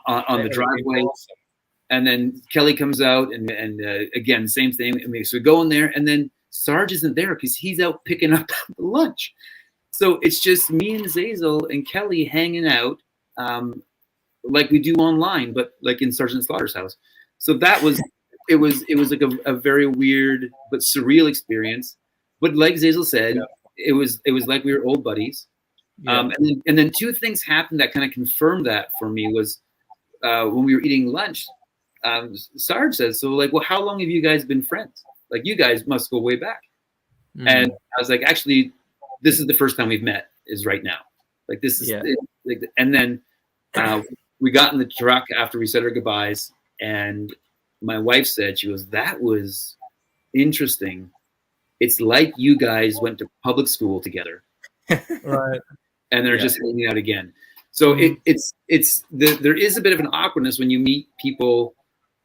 the driveway. Awesome. And then Kelly comes out, and again, same thing. So we go in there, and then Sarge isn't there because he's out picking up lunch. So it's just me and Xazyl and Kelly hanging out like we do online, but like in Sergeant Slaughter's house. So that was it was like a very weird but surreal experience. But like Xazyl said, it was like we were old buddies. And then two things happened that kind of confirmed that for me was when we were eating lunch. Sarge says, so like, well, how long have you guys been friends? Like, you guys must go way back. And I was like, actually, this is the first time we've met is right now. Like, this is and then we got in the truck after we said our goodbyes, and my wife said, she goes, that was interesting. It's like you guys went to public school together. Right. And they're just hanging out again. So there is a bit of an awkwardness when you meet people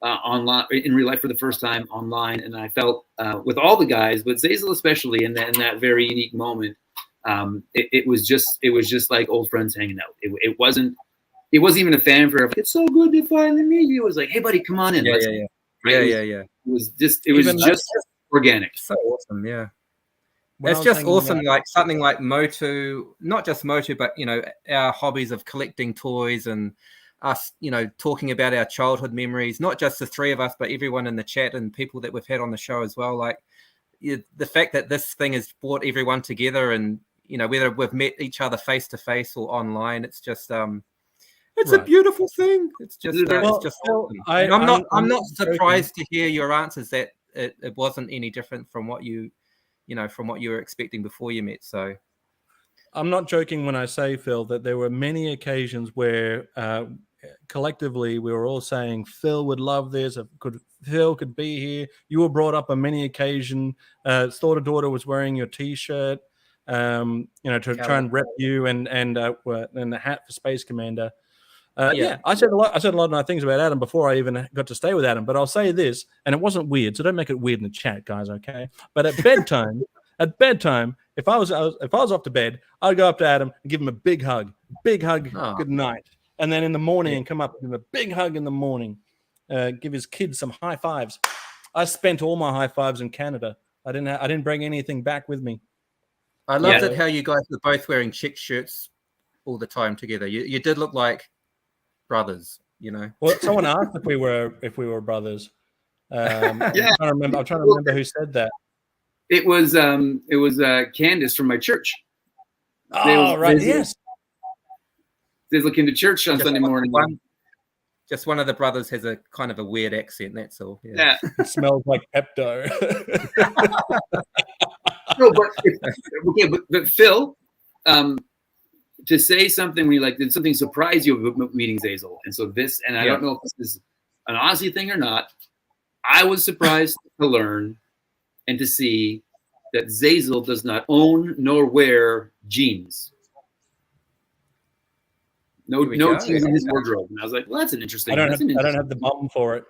online in real life for the first time online, and I felt with all the guys, but Xazyl especially in that very unique moment, it was just like old friends hanging out. It wasn't even a fanfare of it's so good to finally meet you. It was like, hey buddy, come on in. Yeah. It was just organic. So awesome, yeah. It's just awesome, like something like MOTU, not just MOTU, but our hobbies of collecting toys and us, talking about our childhood memories, not just the three of us, but everyone in the chat and people that we've had on the show as well. Like the fact that this thing has brought everyone together, and whether we've met each other face to face or online, it's just it's a beautiful thing. It's just it's just awesome. I'm not surprised to hear your answers that it wasn't any different from what you from what you were expecting before you met. So I'm not joking when I say, Phil, that there were many occasions where collectively we were all saying Phil would love this. Phil could be here. You were brought up on many occasions. Slaughter Daughter was wearing your T-shirt, to try and rep you, and the hat for Space Commander. I said a lot of nice things about Adam before I even got to stay with Adam. But I'll say this, and it wasn't weird, so don't make it weird in the chat, guys. Okay? But at bedtime, if I was off to bed, I'd go up to Adam and give him a big hug, good night, and then in the morning and come up and give him a big hug in the morning, give his kids some high fives. I spent all my high fives in Canada. I didn't bring anything back with me. I loved it how you guys were both wearing check shirts all the time together. You did look like brothers, Well, someone asked if we were brothers. I'm trying to remember who said that. It was Candace from my church. Yes. They look into church on Sunday morning. Just one of the brothers has a kind of a weird accent. That's all. Yeah. It smells like Pepto. No, but Phil, to say something when did something surprise you about meeting Xazyl? And so I don't know if this is an Aussie thing or not. I was surprised to learn and to see that Xazyl does not own nor wear jeans. No tees in his wardrobe. And I was like, well, that's an interesting. I don't have the bum for it.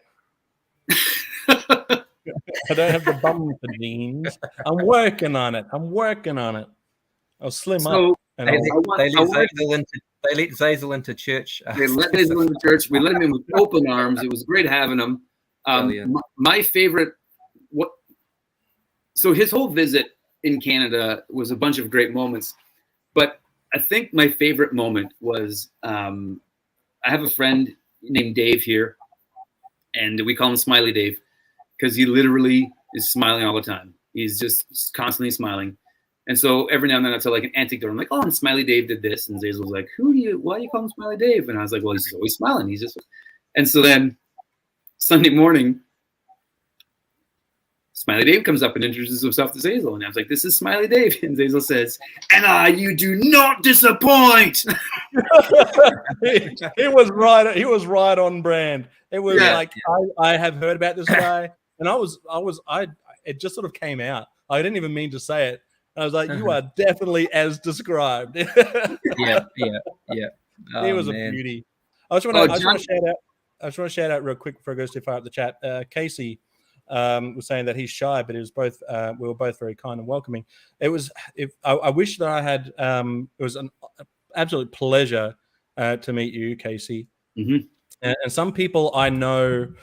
I don't have the bum for jeans. I'm working on it. I'll slim up. And they let Xazyl into church. They let Xazyl into church. We let him in with open arms. It was great having him. My favorite, so his whole visit in Canada was a bunch of great moments, but I think my favorite moment was I have a friend named Dave here, and we call him Smiley Dave because he literally is smiling all the time. He's just constantly smiling. And so every now and then I tell like an anecdote. I'm like, oh, and Smiley Dave did this. And Xazyl was like, why do you call him Smiley Dave? And I was like, well, he's just always smiling. And so then Sunday morning, Smiley Dave comes up and introduces himself to Xazyl. And I was like, this is Smiley Dave. And Xazyl says, and you do not disappoint. He was right on brand. It was I have heard about this guy. And it just sort of came out. I didn't even mean to say it. I was like, you are definitely as described. Yeah. He was a beauty. I just want to shout out real quick before I go too far up the chat. Casey was saying that he's shy, but it was both. We were both very kind and welcoming. I wish that I had. It was an absolute pleasure to meet you, Casey. Mm-hmm. And some people I know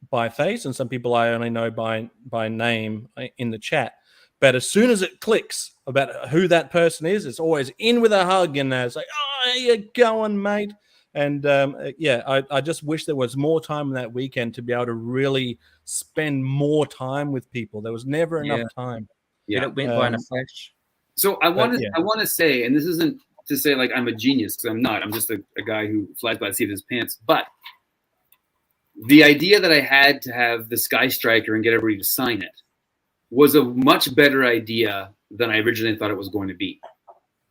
by face, and some people I only know by name in the chat. But as soon as it clicks about who that person is, it's always in with a hug, and it's like, oh, how you going, mate? And I just wish there was more time in that weekend to be able to really spend more time with people. There was never enough time. Yeah, it went by in a flash. So I want to say, and this isn't to say like I'm a genius, because I'm not. I'm just a guy who flies by the seat of his pants. But the idea that I had to have the Sky Striker and get everybody to sign it was a much better idea than I originally thought it was going to be.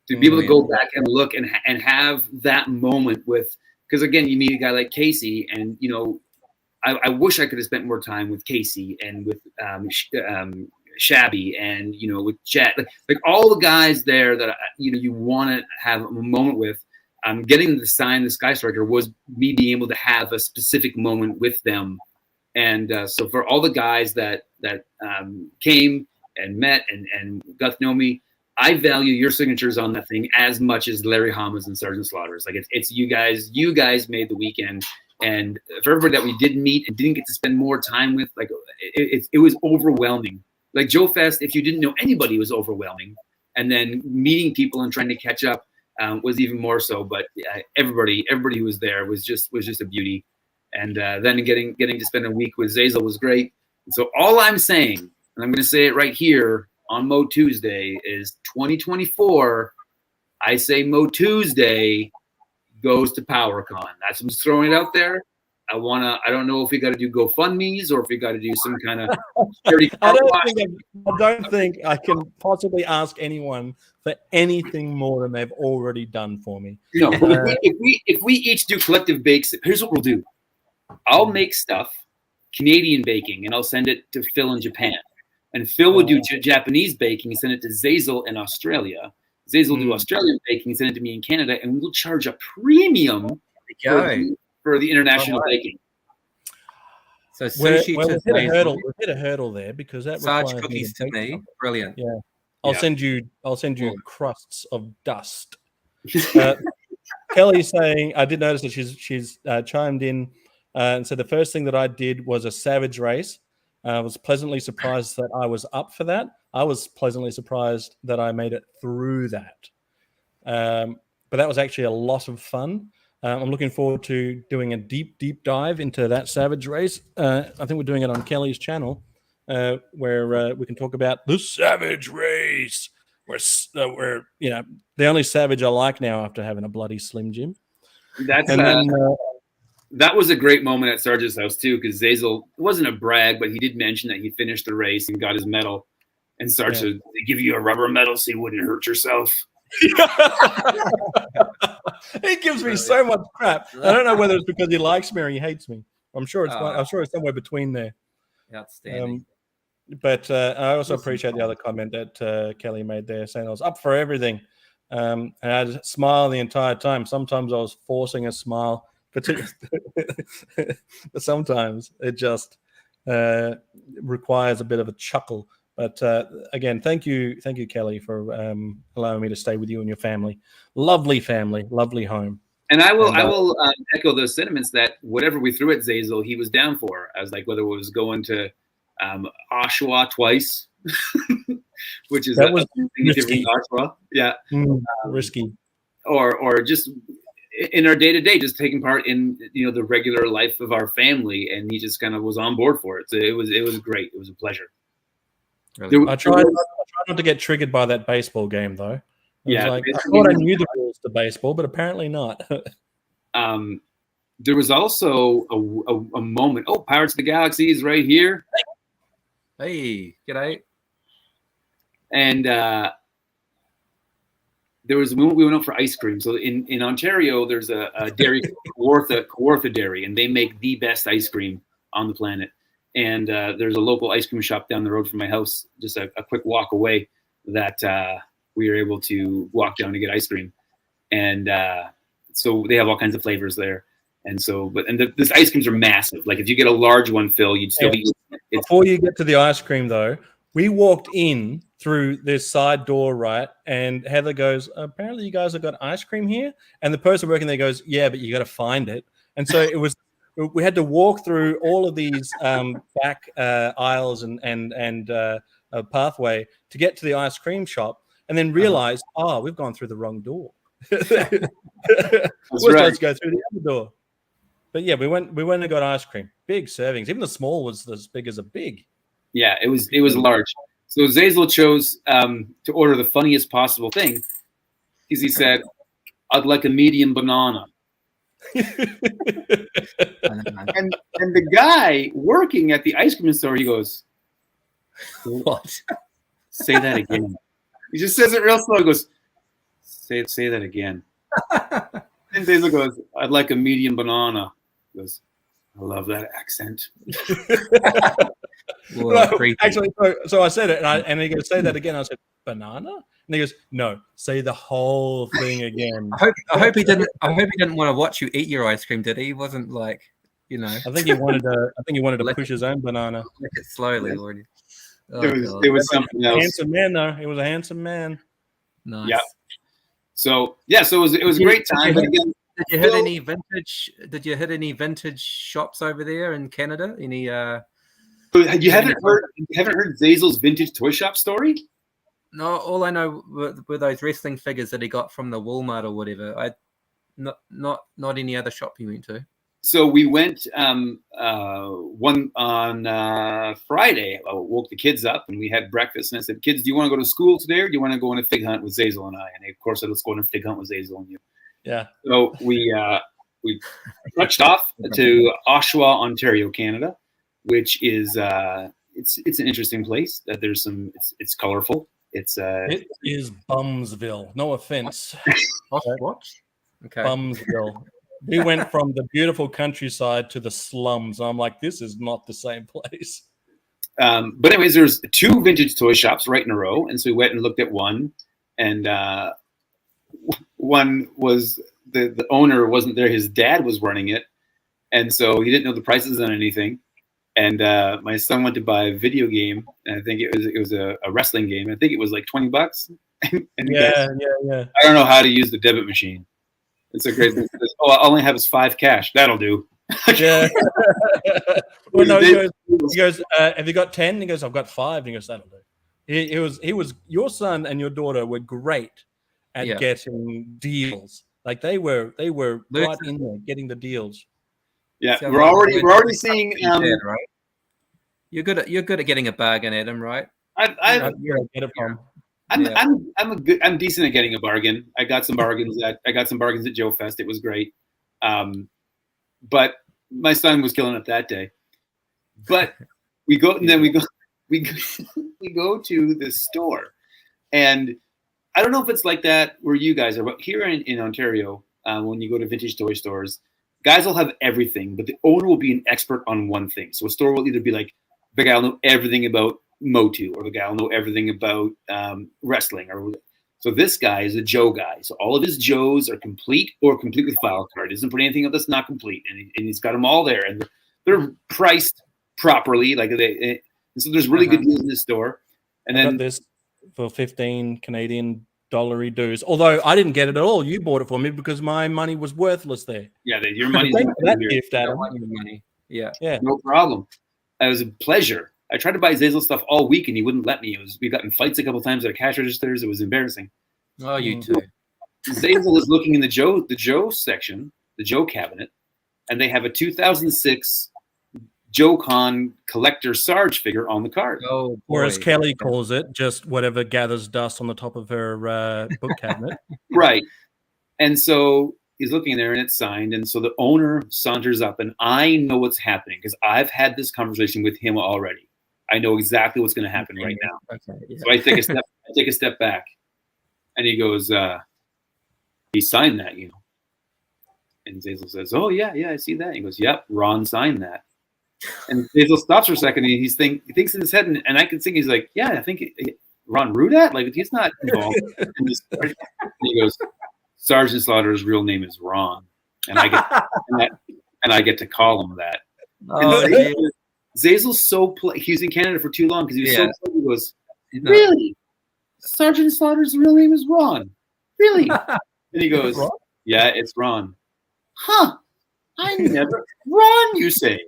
To be able to go back and look and have that moment with, because again, you meet a guy like Casey, and I wish I could have spent more time with Casey and with Shabby and with Chet, like all the guys there that you want to have a moment with. Getting them to sign the Sky Striker was me being able to have a specific moment with them. And so for all the guys that came and met and got to know me, I value your signatures on that thing as much as Larry Hama's and Sergeant Slaughter's. Like it's you guys. You guys made the weekend, and for everybody that we did meet and didn't get to spend more time with, like it was overwhelming. Like Joe Fest, if you didn't know anybody, it was overwhelming, and then meeting people and trying to catch up was even more so. But everybody who was there was just a beauty. And then getting to spend a week with Xazyl was great. And so all I'm saying, and I'm going to say it right here on Motuesday, is 2024. I say Motuesday goes to PowerCon. That's I'm just throwing it out there. I don't know if we got to do GoFundMe's or if we got to do some kind of charity. I don't think I can possibly ask anyone for anything more than they've already done for me. If we each do collective bakes, here's what we'll do. I'll make stuff, Canadian baking, and I'll send it to Phil in Japan. And Phil would do Japanese baking and send it to Xazyl in Australia. Xazyl will do Australian baking and send it to me in Canada, and we'll charge a premium for the international baking. So sushi we've hit a hurdle there because that Sarge cookies to me. Brilliant. Yeah. I'll send you crusts of dust. Kelly's saying, I did notice that she's chimed in and said the first thing that I did was a savage race. I was pleasantly surprised that I was up for that. I was pleasantly surprised that I made it through that. But that was actually a lot of fun. I'm looking forward to doing a deep dive into that savage race. I think we're doing it on Kelly's channel, where we can talk about the savage race. Where the only savage I like now after having a bloody Slim Jim. That was a great moment at Sarge's house too, because Xazyl, it wasn't a brag, but he did mention that he finished the race and got his medal. And Sarge said, "They give you a rubber medal so you wouldn't hurt yourself." He gives me so much crap. I don't know whether it's because he likes me or he hates me. I'm sure it's somewhere between there. Outstanding. But I also appreciate the other comment that Kelly made there, saying I was up for everything. And I'd smile the entire time. Sometimes I was forcing a smile, but sometimes it just requires a bit of a chuckle. But again, thank you, Kelly, for allowing me to stay with you and your family. Lovely family, lovely home. And I will echo those sentiments that whatever we threw at Xazyl, he was down for. I was like, whether it was going to Oshawa twice, which is that was risky. Oshawa, yeah, risky, or just in our day to day, just taking part in the regular life of our family, and he just kind of was on board for it. So it was great. It was a pleasure. Really? I tried not to get triggered by that baseball game, though. I thought I knew the rules to baseball, but apparently not. There was also a moment. Oh, Pirates of the Galaxy is right here. Hey, g'day. And there was a moment we went out for ice cream. So in Ontario, there's a dairy, Kawartha Dairy, and they make the best ice cream on the planet. And there's a local ice cream shop down the road from my house, just a quick walk away, that we were able to walk down to get ice cream. And so they have all kinds of flavors there. And so, this ice creams are massive. Like if you get a large one, Phil, you'd still be. Before you get to the ice cream, though, we walked in through this side door, right? And Heather goes, apparently you guys have got ice cream here. And the person working there goes, yeah, but you got to find it. And so it was. We had to walk through all of these back aisles and a pathway to get to the ice cream shop, and then realize, we've gone through the wrong door. Let's go through the other door. But yeah, we went and got ice cream. Big servings. Even the small was as big as a big. Yeah, it was large. So Xazyl chose to order the funniest possible thing, because he said, "I'd like a medium banana." And the guy working at the ice cream store, he goes, "What? Say that again." He just says it real slow. He goes, Say that again. And Xazyl goes, "I'd like a medium banana." He goes, "I love that accent." Actually, so I said it, and he goes, "Say that again." I said, "Banana," and he goes, "No, say the whole thing again." I hope he didn't want to watch you eat your ice cream, did he? He wasn't like, I think he wanted to push his own banana. Lick it slowly, Lord. It was something else. Handsome man, though. He was a handsome man. Nice. Yeah. So it was a great time. But again, did you hit any vintage? Did you hit any vintage shops over there in Canada? Any? You haven't heard Xazyl's vintage toy shop story? No, all I know were those wrestling figures that he got from the Walmart or whatever. Not any other shop he went to. So we went one on Friday. I woke the kids up and we had breakfast. And I said, "Kids, do you want to go to school today, or do you want to go on a fig hunt with Xazyl and I?" And they, of course, said, "Let's go on a fig hunt with Xazyl and you." Yeah. So we touched off to Oshawa, Ontario, Canada, which is it's an interesting place. That there's some. It's colorful. It is Bumsville. No offense. What? Okay. Bumsville. We went from the beautiful countryside to the slums. I'm like, this is not the same place. But anyways, there's 2 vintage toy shops right in a row, and so we went and looked at one, and one was the owner wasn't there. His dad was running it, and so he didn't know the prices on anything. And my son went to buy a video game, and I think it was a wrestling game. I think it was like $20. And yeah. I don't know how to use the debit machine. It's a great thing. "Oh, I only have his 5 cash. That'll do." Yeah. Well, no, he goes, "Have you got 10? He goes, "I've got 5. He goes, "That'll do." He was. Your son and your daughter were great at getting deals. Like they were right in there getting the deals. Yeah, we're already seeing. Right? You're good at getting a bargain, Adam. Right? I'm decent at getting a bargain. I got some bargains at Joe Fest. It was great. But my son was killing it that day. But we go to the store, and I don't know if it's like that where you guys are, but here in Ontario, when you go to vintage toy stores, guys will have everything, but the owner will be an expert on one thing. So a store will either be like, the guy will know everything about MOTU, or the guy will know everything about wrestling, So this guy is a Joe guy. So all of his Joes are complete or complete with file card. He doesn't put anything up that's not complete, and he's got them all there, and they're priced properly. Like and so there's really good deals in this store. And I then got this for 15 Canadian dollary dues. Although I didn't get it at all. You bought it for me because my money was worthless there. yeah, your money's Thanks for that here. gift, I Adam. want your money. Yeah. No problem. It was a pleasure. I tried to buy Xazyl stuff all week, and he wouldn't let me. We got in fights a couple times at cash registers. It was embarrassing. Oh, you too. Xazyl is looking in the Joe section, the Joe cabinet, and they have a 2006 JoeCon collector Sarge figure on the card. Oh, boy. Or as Kelly calls it, just whatever gathers dust on the top of her book cabinet. Right. And so he's looking there, and it's signed. And so the owner saunters up, and I know what's happening because I've had this conversation with him already. I know exactly what's going to happen right now. Okay, yeah. So I take a step back, and he goes, he signed that, And Xazyl says, oh, yeah, I see that. He goes, yep, Ron signed that. And Xazyl stops for a second, and he thinks in his head, and I can think he's like, yeah, I think Ron Rudat? Like, he's not involved in this. And he goes, Sergeant Slaughter's real name is Ron. And I get to call him that. Oh, and Xazyl's so he's in Canada for too long because he was so he goes, No. really? Sergeant Slaughter's real name is Ron. Really? And he goes, yeah, it's Ron. Huh. Ron, you say.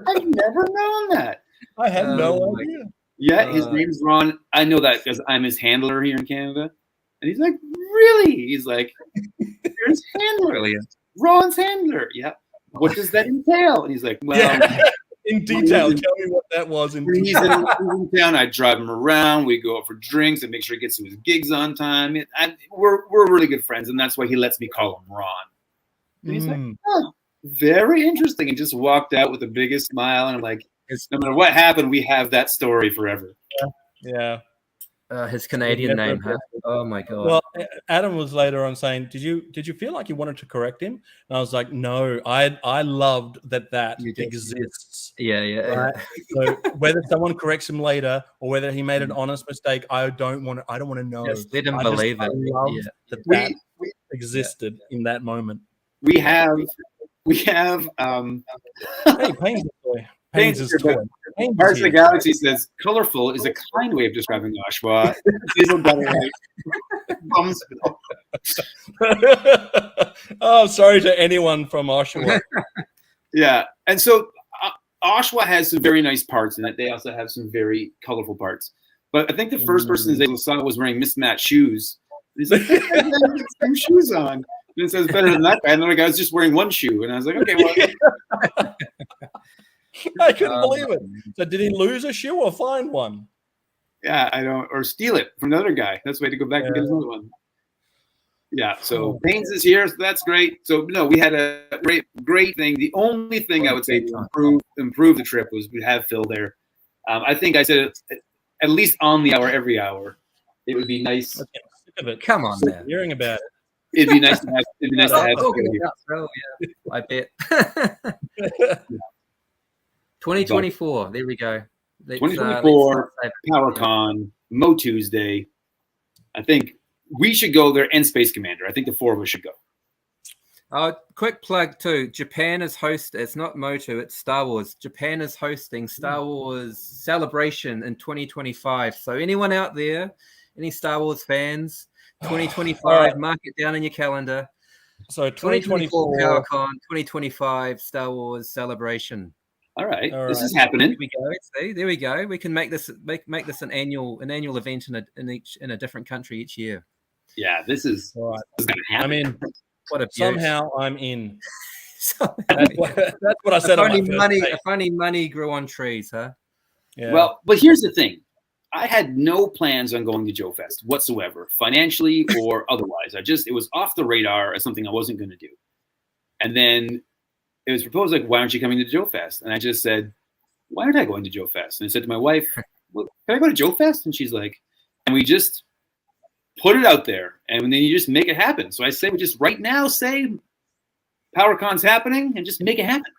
I've never known that. I had no idea. Yeah, his name's Ron. I know that because I'm his handler here in Canada. And he's like, really? He's like, you're his handler. Brilliant. Ron's handler. Yeah. What does that entail? And he's like, well, in detail. Tell me what that was in he's detail. in town. I drive him around. We go out for drinks and make sure he gets to his gigs on time. We're really good friends, and that's why he lets me call him Ron. And he's like, oh, very interesting. And just walked out with the biggest smile. And I'm like, no matter what happened, we have that story forever. Yeah. His Canadian name, huh? Oh my god. Well, Adam was later on saying, "Did you feel like you wanted to correct him?" And I was like, "No, I loved that exists." Yeah. Right? So whether someone corrects him later or whether he made an honest mistake, I don't want to know. Just let him believe it. Yeah. That existed in that moment. We have. Hey, Payne's a toy. Payne's is toy. Parts of the Galaxy says colorful is a kind way of describing Oshawa. Xazyl got it right. Oh, sorry to anyone from Oshawa. Yeah, and so Oshawa has some very nice parts in it. They also have some very colorful parts. But I think the first person Xazyl saw was wearing mismatched shoes. He's like, some shoes on. And it says better than that guy. And the other guy was just wearing one shoe. And I was like, okay, well. I couldn't believe it. So did he lose a shoe or find one? Yeah, I don't, or steal it from another guy. That's the way to go back and get another one. Yeah, so Payne's is here, so that's great. So no, we had a great thing. The only thing I would say to improve the trip was we have Phil there. I think I said it at least on the hour, every hour. It would be nice. Come on, man. Hearing about it. It'd be nice to have. It'd be nice to have. Oh, yeah, I bet. 2024. There we go. 2024 PowerCon, Motuesday. I think we should go there, and Space Commander. I think the four of us should go. Quick plug too. Japan is it's not MOTU, it's Star Wars. Japan is hosting Star Wars Celebration in 2025. So anyone out there, any Star Wars fans, 2025, mark it down in your calendar. So 2024 PowerCon, 2025 Star Wars Celebration. All right, this is happening. There we go. See, there we go. We can make this an annual event in a different country each year. Yeah, this is right. I'm in. What a somehow I'm in. That's what I said. If only money grew on trees, huh? Yeah. Well, but here's the thing. I had no plans on going to Joe Fest whatsoever, financially or otherwise. It was off the radar as something I wasn't going to do. And then it was proposed, like, why aren't you coming to Joe Fest? And I just said, why aren't I going to Joe Fest? And I said to my wife, well, can I go to Joe Fest? And she's like, and we just put it out there. And then you just make it happen. So I say, we just right now say PowerCon's happening and just make it happen.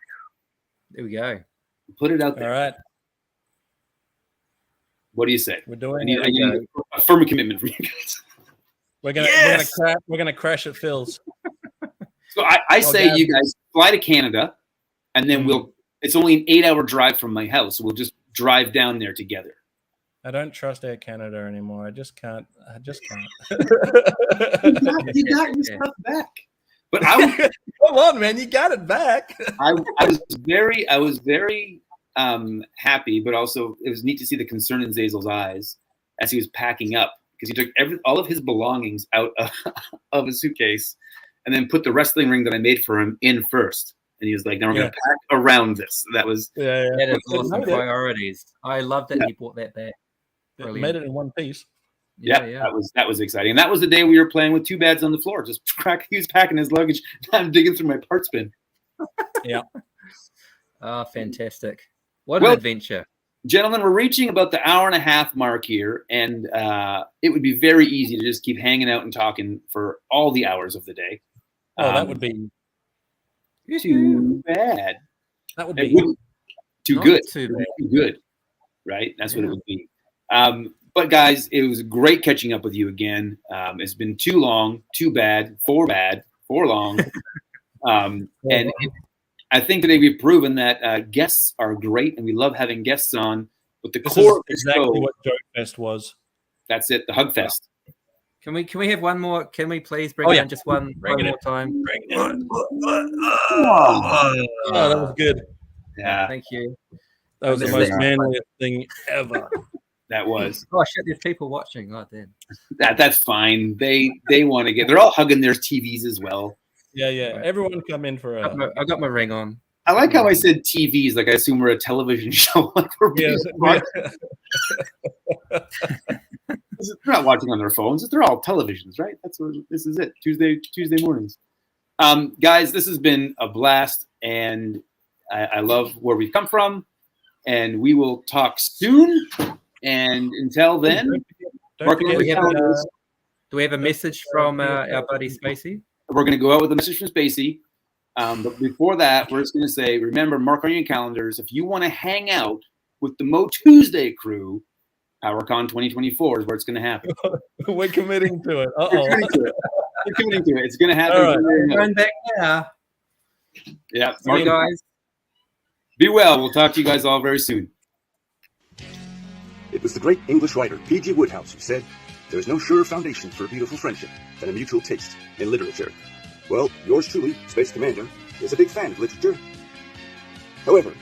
There we go. Put it out there. All right. What do you say? We're doing I need a firm commitment from you guys. We're gonna crash at Phil's. So I say you guys fly to Canada, and then it's only an 8-hour drive from my house. So we'll just drive down there together. I don't trust Air Canada anymore. I just can't. You got your stuff back. But come on, man, you got it back. I was very happy, but also it was neat to see the concern in Xazyl's eyes as he was packing up, because he took all of his belongings out of a suitcase and then put the wrestling ring that I made for him in first. And he was like, "Now we're gonna pack around this." That was that is awesome priorities. I love that he brought that back. Brilliant. Made it in one piece. Yeah, that was exciting. And that was the day we were playing with 2 bads on the floor. He was packing his luggage. I'm digging through my parts bin. Yeah. Oh, fantastic. What an adventure. Gentlemen, we're reaching about the 1.5-hour mark here, and it would be very easy to just keep hanging out and talking for all the hours of the day. Oh, that would be too bad. That would be too good. Too bad. Too good, right? That's what it would be. But guys, it was great catching up with you again. It's been too long, too bad, for long. And I think today we've proven that guests are great, and we love having guests on. But the core of this exactly what Joke Fest was. That's it, the Hug Fest. Can we have one more? Can we please bring it in just one more time? Oh, that was good. Yeah, thank you. That was the most manliest thing ever. That was. Oh shit! There's people watching. Oh damn. That's fine. They want to get. They're all hugging their TVs as well. Yeah. Right. Everyone come in for a. I got my ring on. I like how I said TVs. Like I assume we're a television show. Like we're they're not watching on their phones. They're all televisions, right? That's what this is. It Tuesday mornings. Guys, this has been a blast, and I love where we've come from, and we will talk soon. And until then, do we have a message from our buddy Spacey? We're going to go out with a message from Spacey. But before that, we're just going to say, remember, mark on your calendars. If you want to hang out with the Motuesday crew, PowerCon 2024 is where it's going to happen. We're committing to it. We're committing to it. It's going to happen. Right. Run back now. Yeah. See you guys. Be well. We'll talk to you guys all very soon. It was the great English writer P.G. Wodehouse who said, "There is no surer foundation for a beautiful friendship than a mutual taste in literature." Well, yours truly, Space Commander, is a big fan of literature. However,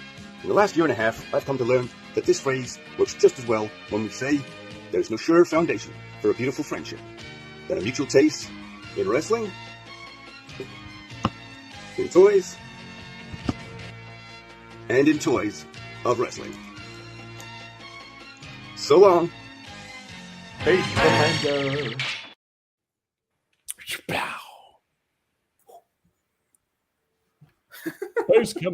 in the last 1.5 years, I've come to learn that this phrase works just as well when we say, "There's no surer foundation for a beautiful friendship than a mutual taste in wrestling, in toys, and in toys of wrestling." So long. Space Commander. Space Commander.